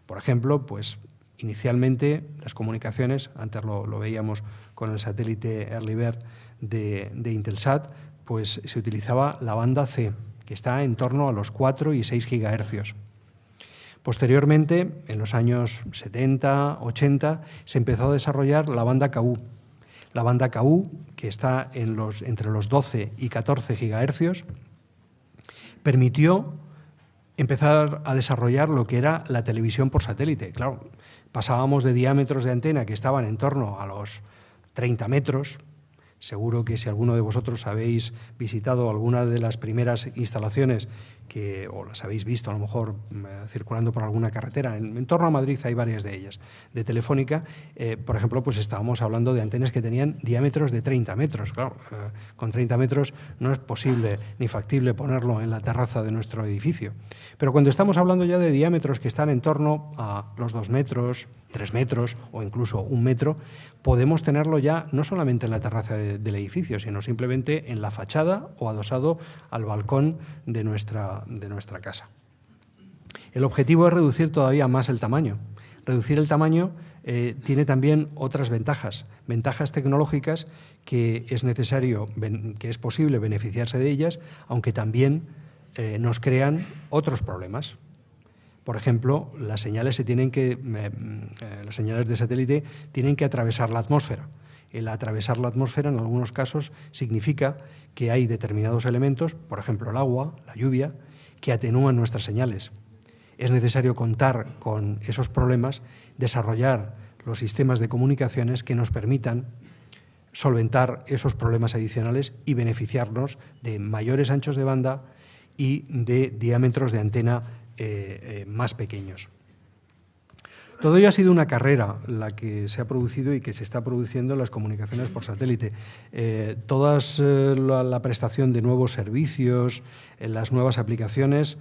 Por ejemplo, pues inicialmente las comunicaciones, antes lo veíamos con el satélite Earlybird de Intelsat, pues se utilizaba la banda C, que está en torno a los 4 y 6 gigahercios. Posteriormente, en los años 70, 80, se empezó a desarrollar la banda KU. La banda KU, que está entre los 12 y 14 gigahercios, permitió empezar a desarrollar lo que era la televisión por satélite. Claro, pasábamos de diámetros de antena que estaban en torno a los 30 metros, Seguro que si alguno de vosotros habéis visitado alguna de las primeras instalaciones o las habéis visto a lo mejor circulando por alguna carretera, en torno a Madrid hay varias de ellas, de Telefónica, por ejemplo, pues estábamos hablando de antenas que tenían diámetros de 30 metros. Claro, con 30 metros no es posible ni factible ponerlo en la terraza de nuestro edificio. Pero cuando estamos hablando ya de diámetros que están en torno a los 2 metros, 3 metros o incluso 1 metro, podemos tenerlo ya no solamente en la terraza del edificio, sino simplemente en la fachada o adosado al balcón de nuestra casa. El objetivo es reducir todavía más el tamaño. Reducir el tamaño tiene también otras ventajas tecnológicas que es posible beneficiarse de ellas, aunque también nos crean otros problemas. Por ejemplo, las señales de satélite tienen que atravesar la atmósfera. El atravesar la atmósfera en algunos casos significa que hay determinados elementos, por ejemplo el agua, la lluvia, que atenúan nuestras señales. Es necesario contar con esos problemas, desarrollar los sistemas de comunicaciones que nos permitan solventar esos problemas adicionales y beneficiarnos de mayores anchos de banda y de diámetros de antena más pequeños. Todo ello ha sido una carrera la que se ha producido y que se está produciendo en las comunicaciones por satélite. La prestación de nuevos servicios, las nuevas aplicaciones,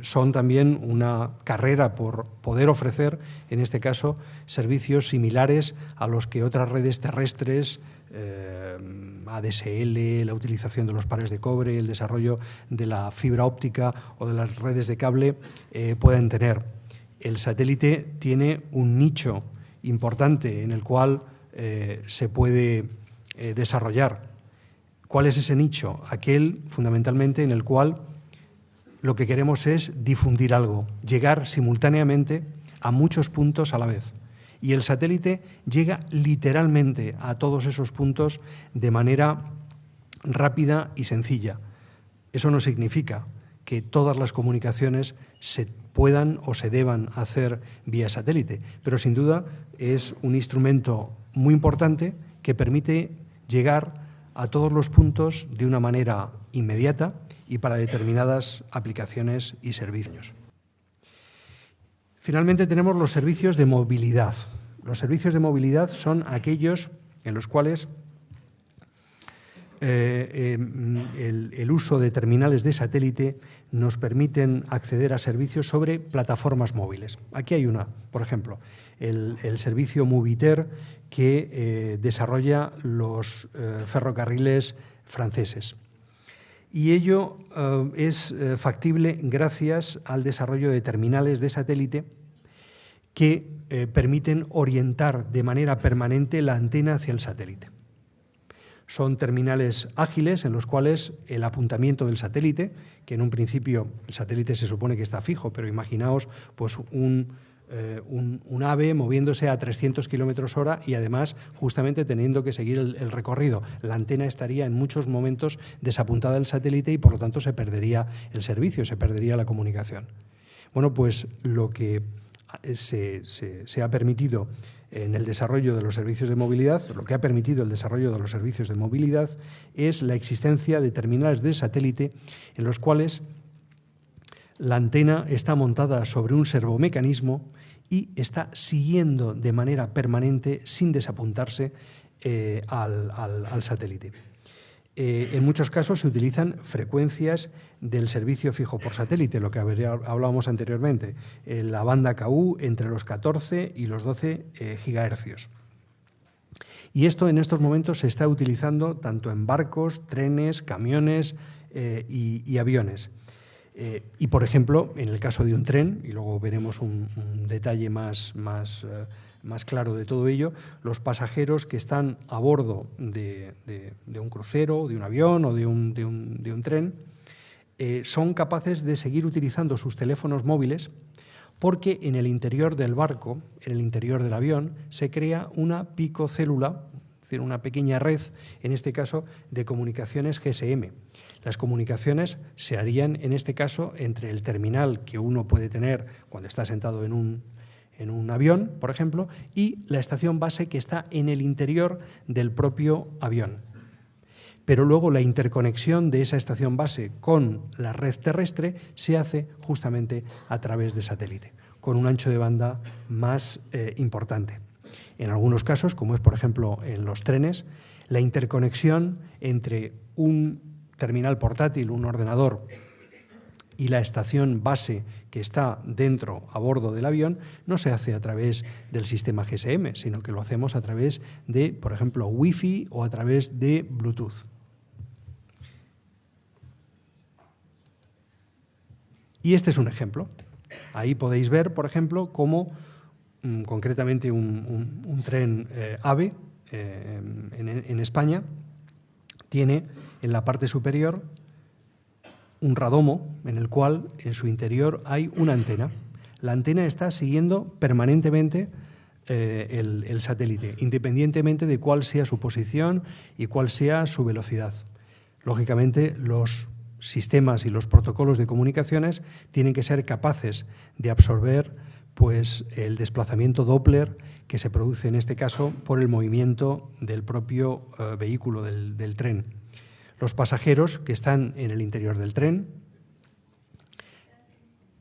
son también una carrera por poder ofrecer, en este caso, servicios similares a los que otras redes terrestres, ADSL, la utilización de los pares de cobre, el desarrollo de la fibra óptica o de las redes de cable pueden tener. El satélite tiene un nicho importante en el cual se puede desarrollar. ¿Cuál es ese nicho? Aquel, fundamentalmente, en el cual lo que queremos es difundir algo, llegar simultáneamente a muchos puntos a la vez. Y el satélite llega literalmente a todos esos puntos de manera rápida y sencilla. Eso no significa que todas las comunicaciones se puedan o se deban hacer vía satélite, pero sin duda es un instrumento muy importante que permite llegar a todos los puntos de una manera inmediata y para determinadas aplicaciones y servicios. Finalmente tenemos los servicios de movilidad. Los servicios de movilidad son aquellos en los cuales el uso de terminales de satélite nos permiten acceder a servicios sobre plataformas móviles. Aquí hay una, por ejemplo, el servicio Moviter que desarrolla los ferrocarriles franceses. Y ello es factible gracias al desarrollo de terminales de satélite que permiten orientar de manera permanente la antena hacia el satélite. Son terminales ágiles en los cuales el apuntamiento del satélite, que en un principio el satélite se supone que está fijo, pero imaginaos pues un ave moviéndose a 300 km/h y además justamente teniendo que seguir el recorrido. La antena estaría en muchos momentos desapuntada del satélite y por lo tanto se perdería el servicio, se perdería la comunicación. Bueno, pues lo que se ha permitido en el desarrollo de los servicios de movilidad, lo que ha permitido el desarrollo de los servicios de movilidad es la existencia de terminales de satélite en los cuales la antena está montada sobre un servomecanismo y está siguiendo de manera permanente, sin desapuntarse, al satélite. En muchos casos se utilizan frecuencias del servicio fijo por satélite, lo que hablábamos anteriormente, la banda KU entre los 14 y los 12 gigahercios. Y esto en estos momentos se está utilizando tanto en barcos, trenes, camiones y aviones. Y, por ejemplo, en el caso de un tren, y luego veremos un detalle más claro de todo ello, los pasajeros que están a bordo de un crucero, de un avión o de un tren, son capaces de seguir utilizando sus teléfonos móviles porque en el interior del barco, en el interior del avión, se crea una picocélula, es decir, una pequeña red, en este caso, de comunicaciones GSM. Las comunicaciones se harían, en este caso, entre el terminal que uno puede tener cuando está sentado en en un avión, por ejemplo, y la estación base que está en el interior del propio avión. Pero luego la interconexión de esa estación base con la red terrestre se hace justamente a través de satélite, con un ancho de banda más importante. En algunos casos, como es por ejemplo en los trenes, la interconexión entre un terminal portátil, un ordenador, y la estación base que está dentro, a bordo del avión, no se hace a través del sistema GSM, sino que lo hacemos a través de, por ejemplo, Wi-Fi o a través de Bluetooth. Y este es un ejemplo. Ahí podéis ver, por ejemplo, cómo concretamente un tren AVE en España tiene en la parte superior un radomo en el cual en su interior hay una antena. La antena está siguiendo permanentemente el satélite, independientemente de cuál sea su posición y cuál sea su velocidad. Lógicamente, los sistemas y los protocolos de comunicaciones tienen que ser capaces de absorber pues, el desplazamiento Doppler que se produce en este caso por el movimiento del propio vehículo, del tren. Los pasajeros que están en el interior del tren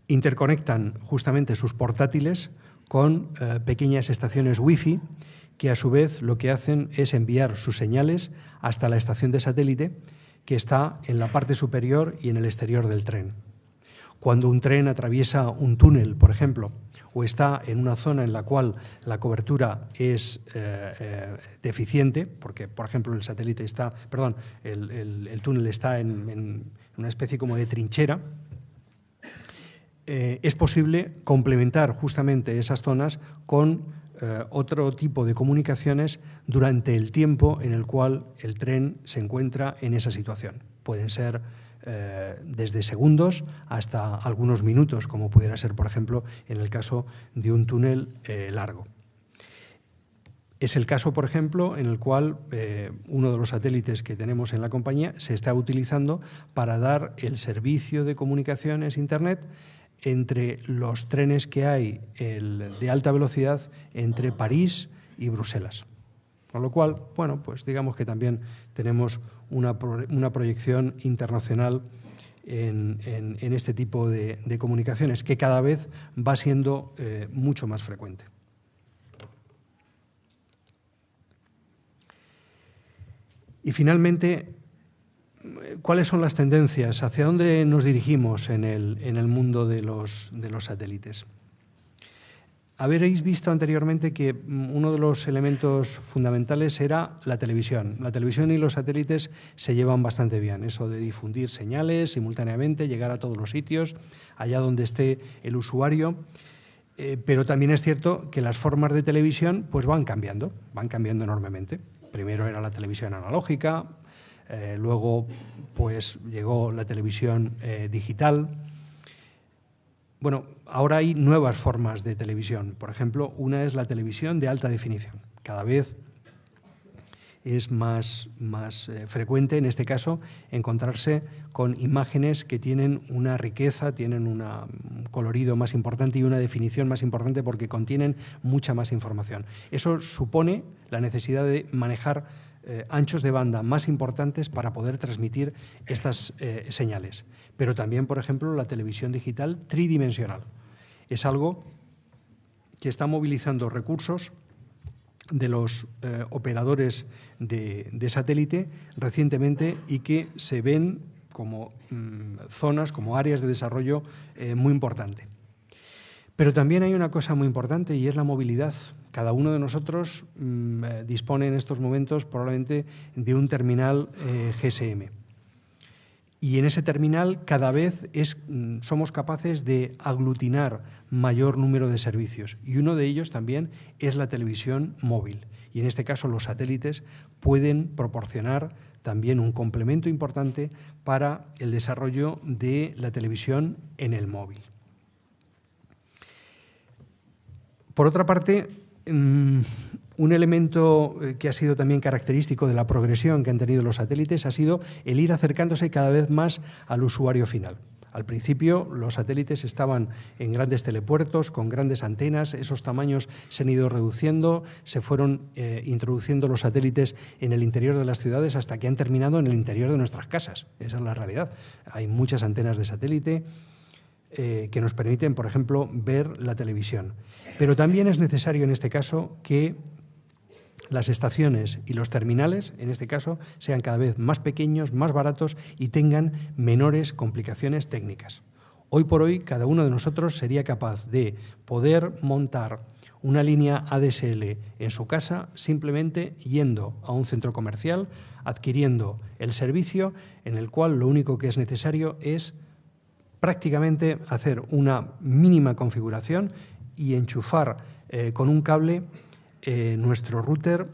interconectan justamente sus portátiles con pequeñas estaciones Wi-Fi que a su vez lo que hacen es enviar sus señales hasta la estación de satélite que está en la parte superior y en el exterior del tren. Cuando un tren atraviesa un túnel, por ejemplo, o está en una zona en la cual la cobertura es deficiente, porque, por ejemplo, el túnel está en una especie como de trinchera, es posible complementar justamente esas zonas con otro tipo de comunicaciones durante el tiempo en el cual el tren se encuentra en esa situación. Pueden ser desde segundos hasta algunos minutos, como pudiera ser, por ejemplo, en el caso de un túnel largo. Es el caso, por ejemplo, en el cual uno de los satélites que tenemos en la compañía se está utilizando para dar el servicio de comunicaciones Internet entre los trenes que hay de alta velocidad entre París y Bruselas. Con lo cual, bueno, pues digamos que también tenemos una proyección internacional en este tipo de comunicaciones, que cada vez va siendo mucho más frecuente. Y finalmente, ¿cuáles son las tendencias? ¿Hacia dónde nos dirigimos en el mundo de los satélites? Habréis visto anteriormente que uno de los elementos fundamentales era la televisión. La televisión y los satélites se llevan bastante bien. Eso de difundir señales simultáneamente, llegar a todos los sitios, allá donde esté el usuario. Pero también es cierto que las formas de televisión pues van cambiando enormemente. Primero era la televisión analógica, luego pues llegó la televisión digital. Bueno, ahora hay nuevas formas de televisión. Por ejemplo, una es la televisión de alta definición. Cada vez es más frecuente, en este caso, encontrarse con imágenes que tienen una riqueza, tienen un colorido más importante y una definición más importante porque contienen mucha más información. Eso supone la necesidad de manejar anchos de banda más importantes para poder transmitir estas señales. Pero también, por ejemplo, la televisión digital tridimensional. Es algo que está movilizando recursos de los operadores de satélite recientemente y que se ven como zonas, como áreas de desarrollo muy importante. Pero también hay una cosa muy importante y es la movilidad. Cada uno de nosotros dispone en estos momentos probablemente de un terminal GSM. Y en ese terminal cada vez somos capaces de aglutinar mayor número de servicios. Y uno de ellos también es la televisión móvil. Y en este caso los satélites pueden proporcionar también un complemento importante para el desarrollo de la televisión en el móvil. Por otra parte, un elemento que ha sido también característico de la progresión que han tenido los satélites ha sido el ir acercándose cada vez más al usuario final. Al principio los satélites estaban en grandes telepuertos con grandes antenas, esos tamaños se han ido reduciendo, se fueron introduciendo los satélites en el interior de las ciudades hasta que han terminado en el interior de nuestras casas. Esa es la realidad. Hay muchas antenas de satélite que nos permiten, por ejemplo, ver la televisión. Pero también es necesario en este caso que las estaciones y los terminales, en este caso, sean cada vez más pequeños, más baratos y tengan menores complicaciones técnicas. Hoy por hoy, cada uno de nosotros sería capaz de poder montar una línea ADSL en su casa simplemente yendo a un centro comercial, adquiriendo el servicio en el cual lo único que es necesario es prácticamente hacer una mínima configuración y enchufar con un cable nuestro router,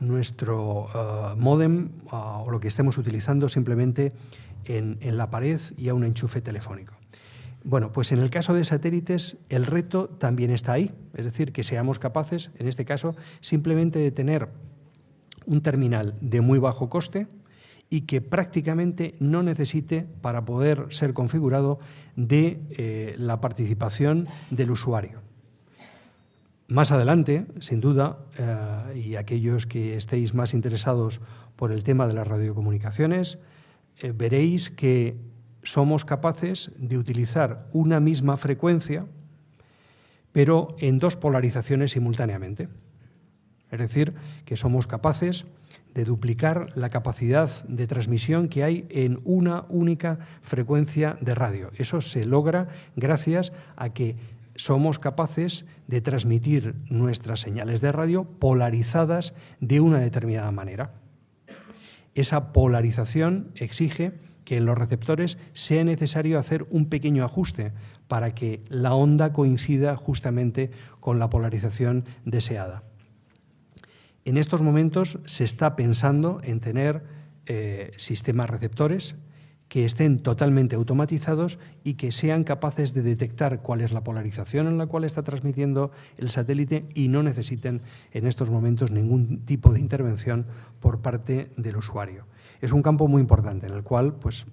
nuestro módem o lo que estemos utilizando simplemente en la pared y a un enchufe telefónico. Bueno, pues en el caso de satélites el reto también está ahí, es decir, que seamos capaces, en este caso, simplemente de tener un terminal de muy bajo coste y que prácticamente no necesite, para poder ser configurado, de la participación del usuario. Más adelante, sin duda, y aquellos que estéis más interesados por el tema de las radiocomunicaciones, veréis que somos capaces de utilizar una misma frecuencia, pero en dos polarizaciones simultáneamente. Es decir, que somos capaces de duplicar la capacidad de transmisión que hay en una única frecuencia de radio. Eso se logra gracias a que somos capaces de transmitir nuestras señales de radio polarizadas de una determinada manera. Esa polarización exige que en los receptores sea necesario hacer un pequeño ajuste para que la onda coincida justamente con la polarización deseada. En estos momentos se está pensando en tener sistemas receptores que estén totalmente automatizados y que sean capaces de detectar cuál es la polarización en la cual está transmitiendo el satélite y no necesiten en estos momentos ningún tipo de intervención por parte del usuario. Es un campo muy importante en el cual pues,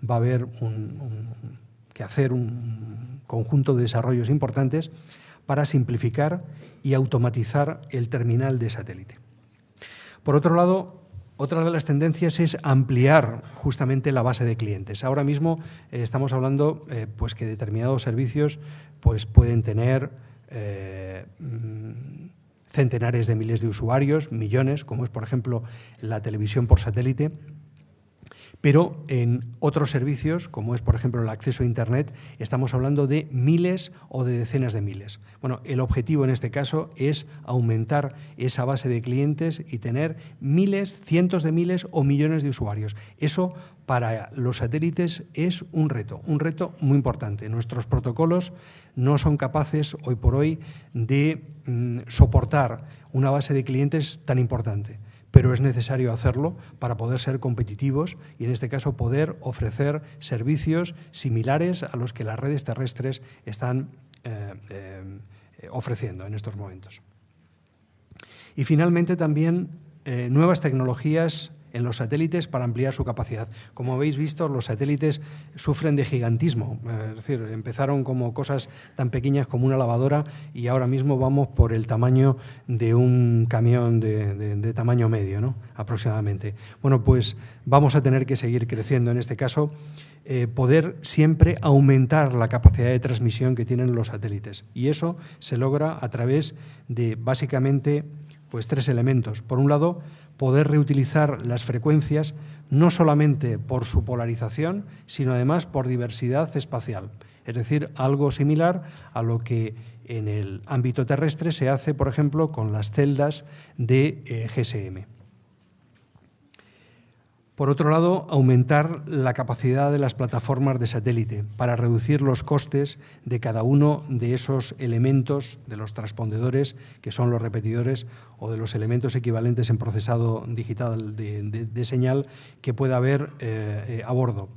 va a haber que hacer un conjunto de desarrollos importantes para simplificar y automatizar el terminal de satélite. Por otro lado, otra de las tendencias es ampliar justamente la base de clientes. Ahora mismo estamos hablando pues que determinados servicios pues pueden tener centenares de miles de usuarios, millones, como es por ejemplo la televisión por satélite, pero en otros servicios, como es por ejemplo el acceso a Internet, estamos hablando de miles o de decenas de miles. Bueno, el objetivo en este caso es aumentar esa base de clientes y tener miles, cientos de miles o millones de usuarios. Eso para los satélites es un reto muy importante. Nuestros protocolos no son capaces hoy por hoy de soportar una base de clientes tan importante, pero es necesario hacerlo para poder ser competitivos y, en este caso, poder ofrecer servicios similares a los que las redes terrestres están ofreciendo en estos momentos. Y, finalmente, también nuevas tecnologías en los satélites para ampliar su capacidad. Como habéis visto, los satélites sufren de gigantismo, es decir, empezaron como cosas tan pequeñas como una lavadora y ahora mismo vamos por el tamaño de un camión de tamaño medio, ¿no? Aproximadamente. Bueno, pues vamos a tener que seguir creciendo en este caso, poder siempre aumentar la capacidad de transmisión que tienen los satélites y eso se logra a través de básicamente pues tres elementos. Por un lado, poder reutilizar las frecuencias no solamente por su polarización, sino además por diversidad espacial. Es decir, algo similar a lo que en el ámbito terrestre se hace, por ejemplo, con las celdas de GSM. Por otro lado, aumentar la capacidad de las plataformas de satélite para reducir los costes de cada uno de esos elementos, de los transpondedores, que son los repetidores, o de los elementos equivalentes en procesado digital de señal que pueda haber a bordo,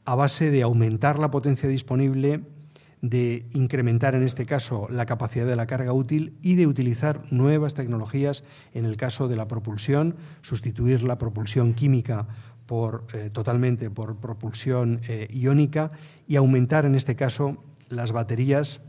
a base de aumentar la potencia disponible, de incrementar en este caso la capacidad de la carga útil y de utilizar nuevas tecnologías en el caso de la propulsión, sustituir la propulsión química totalmente por propulsión iónica y aumentar, en este caso, las baterías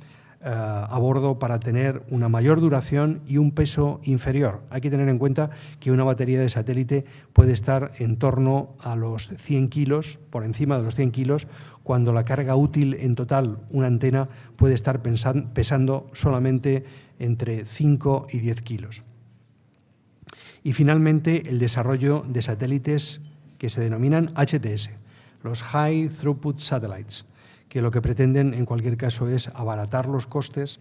a bordo para tener una mayor duración y un peso inferior. Hay que tener en cuenta que una batería de satélite puede estar en torno a los 100 kilos, por encima de los 100 kilos, cuando la carga útil en total, una antena, puede estar pesando solamente entre 5 y 10 kilos. Y finalmente, el desarrollo de satélites que se denominan HTS, los High Throughput Satellites, que lo que pretenden en cualquier caso es abaratar los costes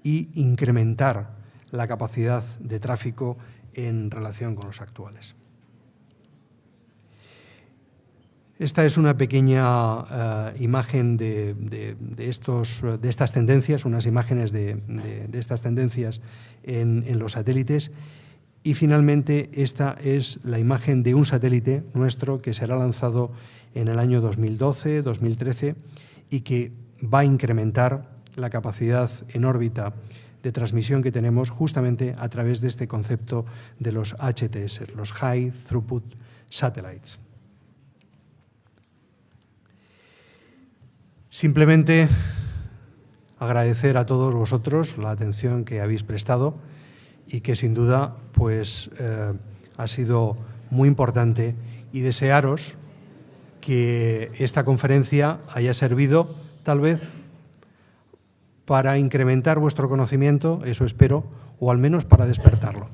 y incrementar la capacidad de tráfico en relación con los actuales. Esta es una pequeña imagen de estas tendencias, unas imágenes de estas tendencias en los satélites. Y finalmente esta es la imagen de un satélite nuestro que será lanzado en el año 2012-2013 y que va a incrementar la capacidad en órbita de transmisión que tenemos justamente a través de este concepto de los HTS, los High Throughput Satellites. Simplemente agradecer a todos vosotros la atención que habéis prestado y que sin duda pues, ha sido muy importante, y desearos que esta conferencia haya servido tal vez para incrementar vuestro conocimiento, eso espero, o al menos para despertarlo.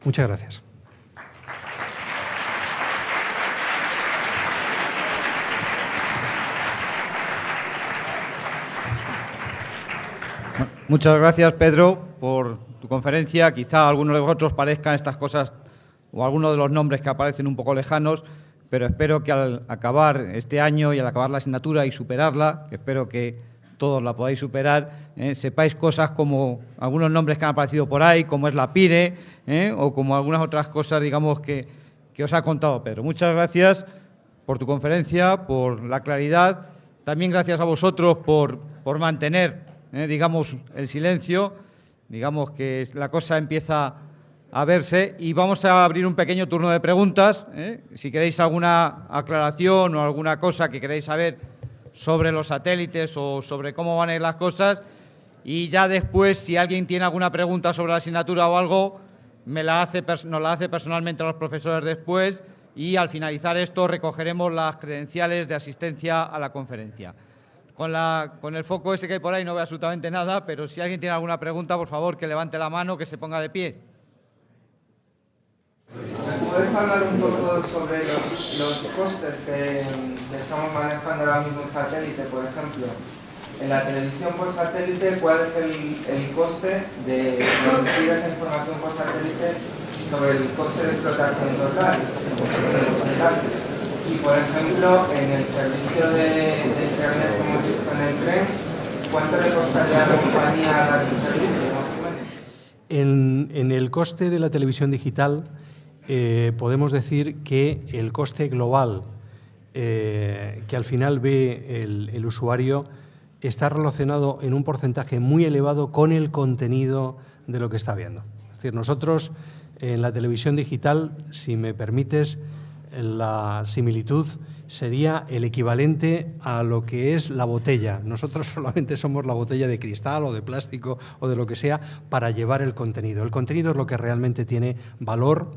Muchas gracias. Muchas gracias, Pedro, por tu conferencia. Quizá a algunos de vosotros parezcan estas cosas o algunos de los nombres que aparecen un poco lejanos, pero espero que al acabar este año y al acabar la asignatura y superarla, que espero que todos la podáis superar, sepáis cosas como algunos nombres que han aparecido por ahí, como es la PIRE, o como algunas otras cosas, digamos, que os ha contado Pedro. Muchas gracias por tu conferencia, por la claridad. También gracias a vosotros por mantener, digamos, el silencio. Digamos que la cosa empieza a verse, y vamos a abrir un pequeño turno de preguntas. Si queréis alguna aclaración o alguna cosa que queréis saber sobre los satélites o sobre cómo van a ir las cosas, y ya después, si alguien tiene alguna pregunta sobre la asignatura o algo, nos la hace personalmente a los profesores después, y al finalizar esto recogeremos las credenciales de asistencia a la conferencia. Con el foco ese que hay por ahí no veo absolutamente nada, pero si alguien tiene alguna pregunta, por favor, que levante la mano, que se ponga de pie. ¿Puedes hablar un poco sobre los costes que estamos manejando ahora mismo en satélite, por ejemplo? En la televisión por satélite, ¿cuál es el coste de transmitir esa información por satélite sobre el coste de explotación total? Y, por ejemplo, en el servicio de Internet que hemos visto en el tren, ¿cuánto le costaría a la compañía dar el servicio, más o menos? En el coste de la televisión digital, podemos decir que el coste global que al final ve el usuario está relacionado en un porcentaje muy elevado con el contenido de lo que está viendo. Es decir, nosotros en la televisión digital, si me permites, la similitud sería el equivalente a lo que es la botella. Nosotros solamente somos la botella de cristal o de plástico o de lo que sea para llevar el contenido. El contenido es lo que realmente tiene valor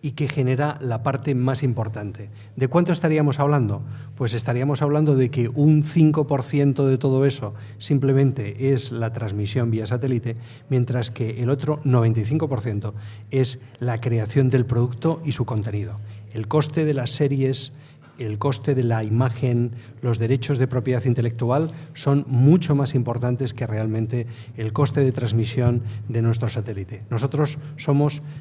y que genera la parte más importante. ¿De cuánto estaríamos hablando? Pues estaríamos hablando de que un 5% de todo eso simplemente es la transmisión vía satélite, mientras que el otro 95% es la creación del producto y su contenido. El coste de las series, el coste de la imagen, los derechos de propiedad intelectual son mucho más importantes que realmente el coste de transmisión de nuestro satélite. Nosotros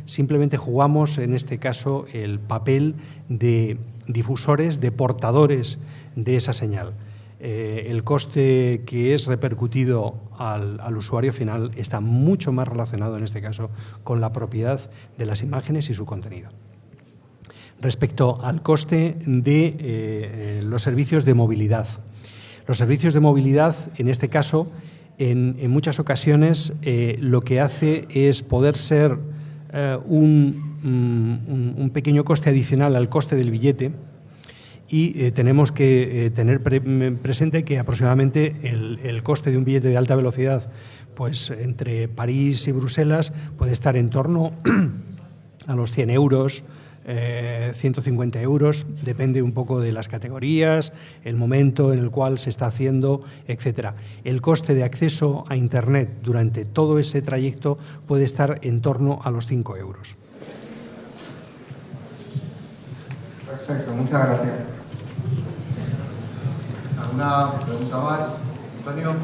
simplemente jugamos en este caso el papel de difusores, de portadores de esa señal. El coste que es repercutido al usuario final está mucho más relacionado en este caso con la propiedad de las imágenes y su contenido. Respecto al coste de los servicios de movilidad. Los servicios de movilidad, en este caso, en muchas ocasiones lo que hace es poder ser un un pequeño coste adicional al coste del billete y tenemos que tener presente que aproximadamente el coste de un billete de alta velocidad, pues entre París y Bruselas, puede estar en torno a los 100 euros, 150 euros, depende un poco de las categorías, el momento en el cual se está haciendo, etcétera. El coste de acceso a Internet durante todo ese trayecto puede estar en torno a los 5 euros. Perfecto, muchas gracias. ¿Alguna pregunta más, Antonio?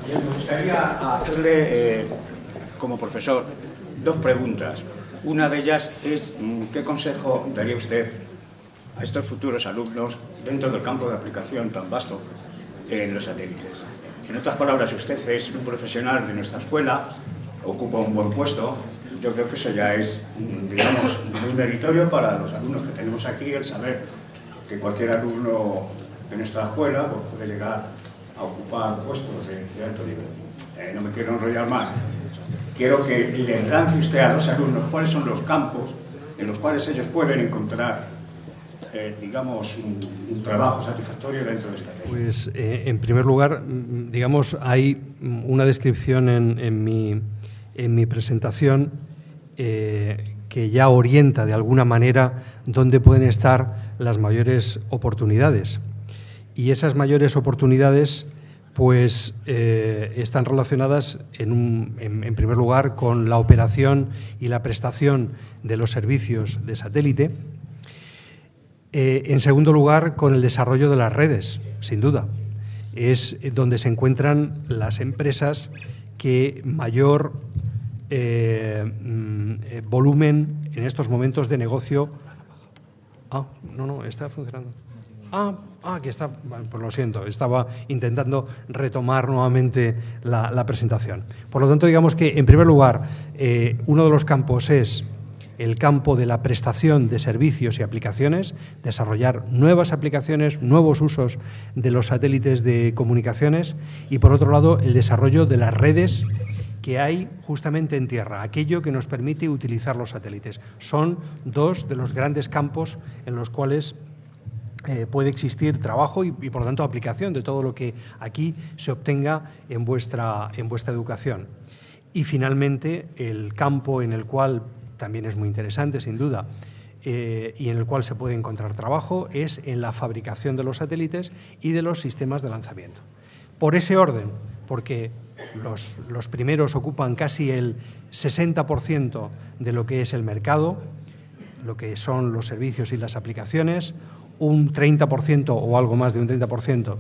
Me gustaría hacerle, como profesor, dos preguntas. Una de ellas es, ¿qué consejo daría usted a estos futuros alumnos dentro del campo de aplicación tan vasto en los satélites? En otras palabras, usted es un profesional de nuestra escuela, ocupa un buen puesto. Yo creo que eso ya es, digamos, muy meritorio para los alumnos que tenemos aquí, el saber que cualquier alumno de nuestra escuela pues, puede llegar a ocupar puestos de alto nivel. No me quiero enrollar más. Quiero que le lance usted a los alumnos cuáles son los campos en los cuales ellos pueden encontrar, digamos, un trabajo satisfactorio dentro de esta ley. Pues, en primer lugar, digamos, hay una descripción en mi presentación que ya orienta de alguna manera dónde pueden estar las mayores oportunidades. Y esas mayores oportunidades pues están relacionadas en primer lugar con la operación y la prestación de los servicios de satélite. En segundo lugar, con el desarrollo de las redes, sin duda. Es donde se encuentran las empresas que mayor volumen en estos momentos de negocio. No, está funcionando. Que está, pues lo siento, estaba intentando retomar nuevamente la presentación. Por lo tanto, digamos que, en primer lugar, uno de los campos es el campo de la prestación de servicios y aplicaciones, desarrollar nuevas aplicaciones, nuevos usos de los satélites de comunicaciones y, por otro lado, el desarrollo de las redes que hay justamente en tierra, aquello que nos permite utilizar los satélites. Son dos de los grandes campos en los cuales puede existir trabajo y, por lo tanto, aplicación de todo lo que aquí se obtenga en vuestra educación. Y, finalmente, el campo en el cual también es muy interesante, sin duda, y en el cual se puede encontrar trabajo es en la fabricación de los satélites y de los sistemas de lanzamiento. Por ese orden, porque los primeros ocupan casi el 60% de lo que es el mercado, lo que son los servicios y las aplicaciones, un 30% o algo más de un 30%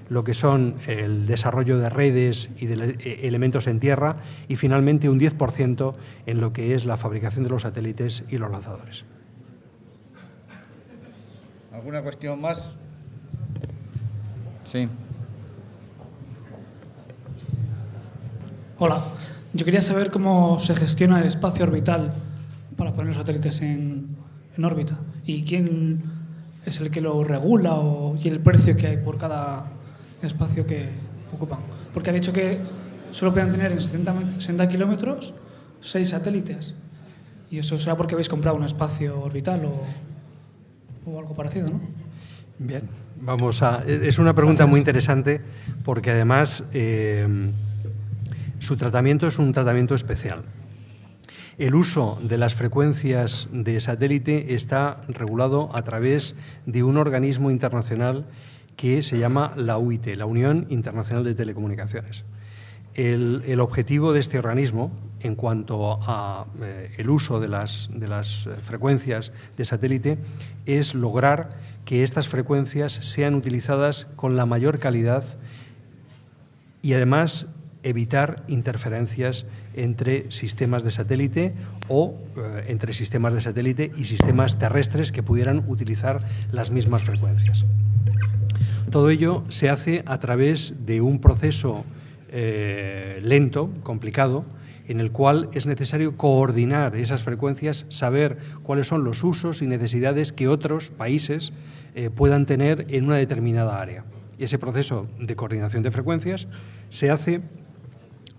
lo que son el desarrollo de redes y de elementos en tierra y finalmente un 10% en lo que es la fabricación de los satélites y los lanzadores. ¿Alguna cuestión más? Sí. Hola, yo quería saber cómo se gestiona el espacio orbital para poner los satélites en órbita y quién es el que lo regula y el precio que hay por cada espacio que ocupan. Porque ha dicho que solo pueden tener en 60 kilómetros 6 satélites. Y eso será porque habéis comprado un espacio orbital o algo parecido, ¿no? Bien, es una pregunta muy interesante porque además su tratamiento es un tratamiento especial. El uso de las frecuencias de satélite está regulado a través de un organismo internacional que se llama la UIT, la Unión Internacional de Telecomunicaciones. El objetivo de este organismo, en cuanto a el uso de las frecuencias de satélite, es lograr que estas frecuencias sean utilizadas con la mayor calidad y, además, evitar interferencias entre sistemas de satélite o entre sistemas de satélite y sistemas terrestres que pudieran utilizar las mismas frecuencias. Todo ello se hace a través de un proceso lento, complicado, en el cual es necesario coordinar esas frecuencias, saber cuáles son los usos y necesidades que otros países puedan tener en una determinada área. Ese proceso de coordinación de frecuencias se hace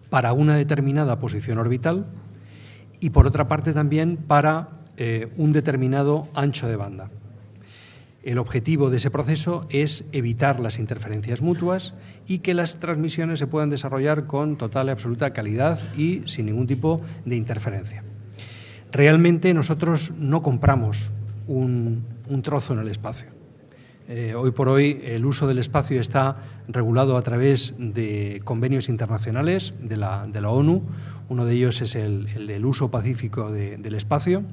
para una determinada posición orbital y por otra parte también para un determinado ancho de banda. El objetivo de ese proceso es evitar las interferencias mutuas y que las transmisiones se puedan desarrollar con total y absoluta calidad y sin ningún tipo de interferencia. Realmente nosotros no compramos un trozo en el espacio. Hoy por hoy el uso del espacio está regulado a través de convenios internacionales de la ONU. Uno de ellos es el del uso pacífico del espacio.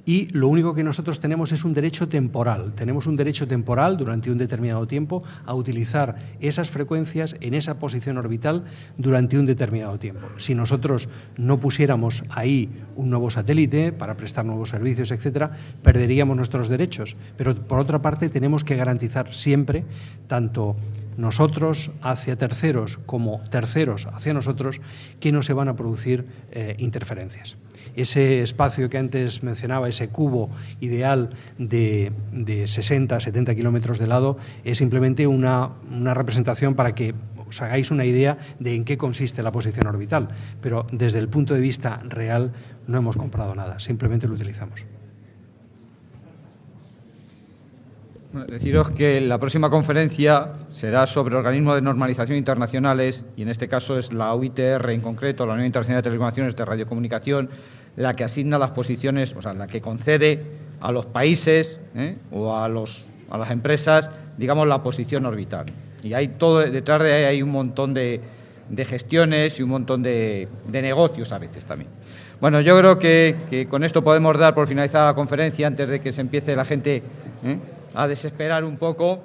Y lo único que nosotros tenemos es un derecho temporal. Tenemos un derecho temporal durante un determinado tiempo a utilizar esas frecuencias en esa posición orbital durante un determinado tiempo. Si nosotros no pusiéramos ahí un nuevo satélite para prestar nuevos servicios, etcétera, perderíamos nuestros derechos. Pero por otra parte tenemos que garantizar siempre, tanto nosotros hacia terceros como terceros hacia nosotros, que no se van a producir interferencias. Ese espacio que antes mencionaba, ese cubo ideal de 60-70 kilómetros de lado, es simplemente una representación para que os hagáis una idea de en qué consiste la posición orbital. Pero desde el punto de vista real no hemos comprado nada, simplemente lo utilizamos. Deciros que la próxima conferencia será sobre organismos de normalización internacionales y en este caso es la UITR en concreto, la Unión Internacional de Telecomunicaciones de Radiocomunicación, la que asigna las posiciones, o sea, la que concede a los países o a las empresas, digamos, la posición orbital. Y hay todo detrás de ahí, hay un montón de gestiones y un montón de negocios a veces también. Bueno, yo creo que con esto podemos dar por finalizada la conferencia antes de que se empiece la gente a desesperar un poco.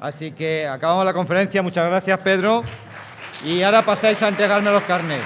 Así que acabamos la conferencia. Muchas gracias, Pedro. Y ahora pasáis a entregarme los carnets.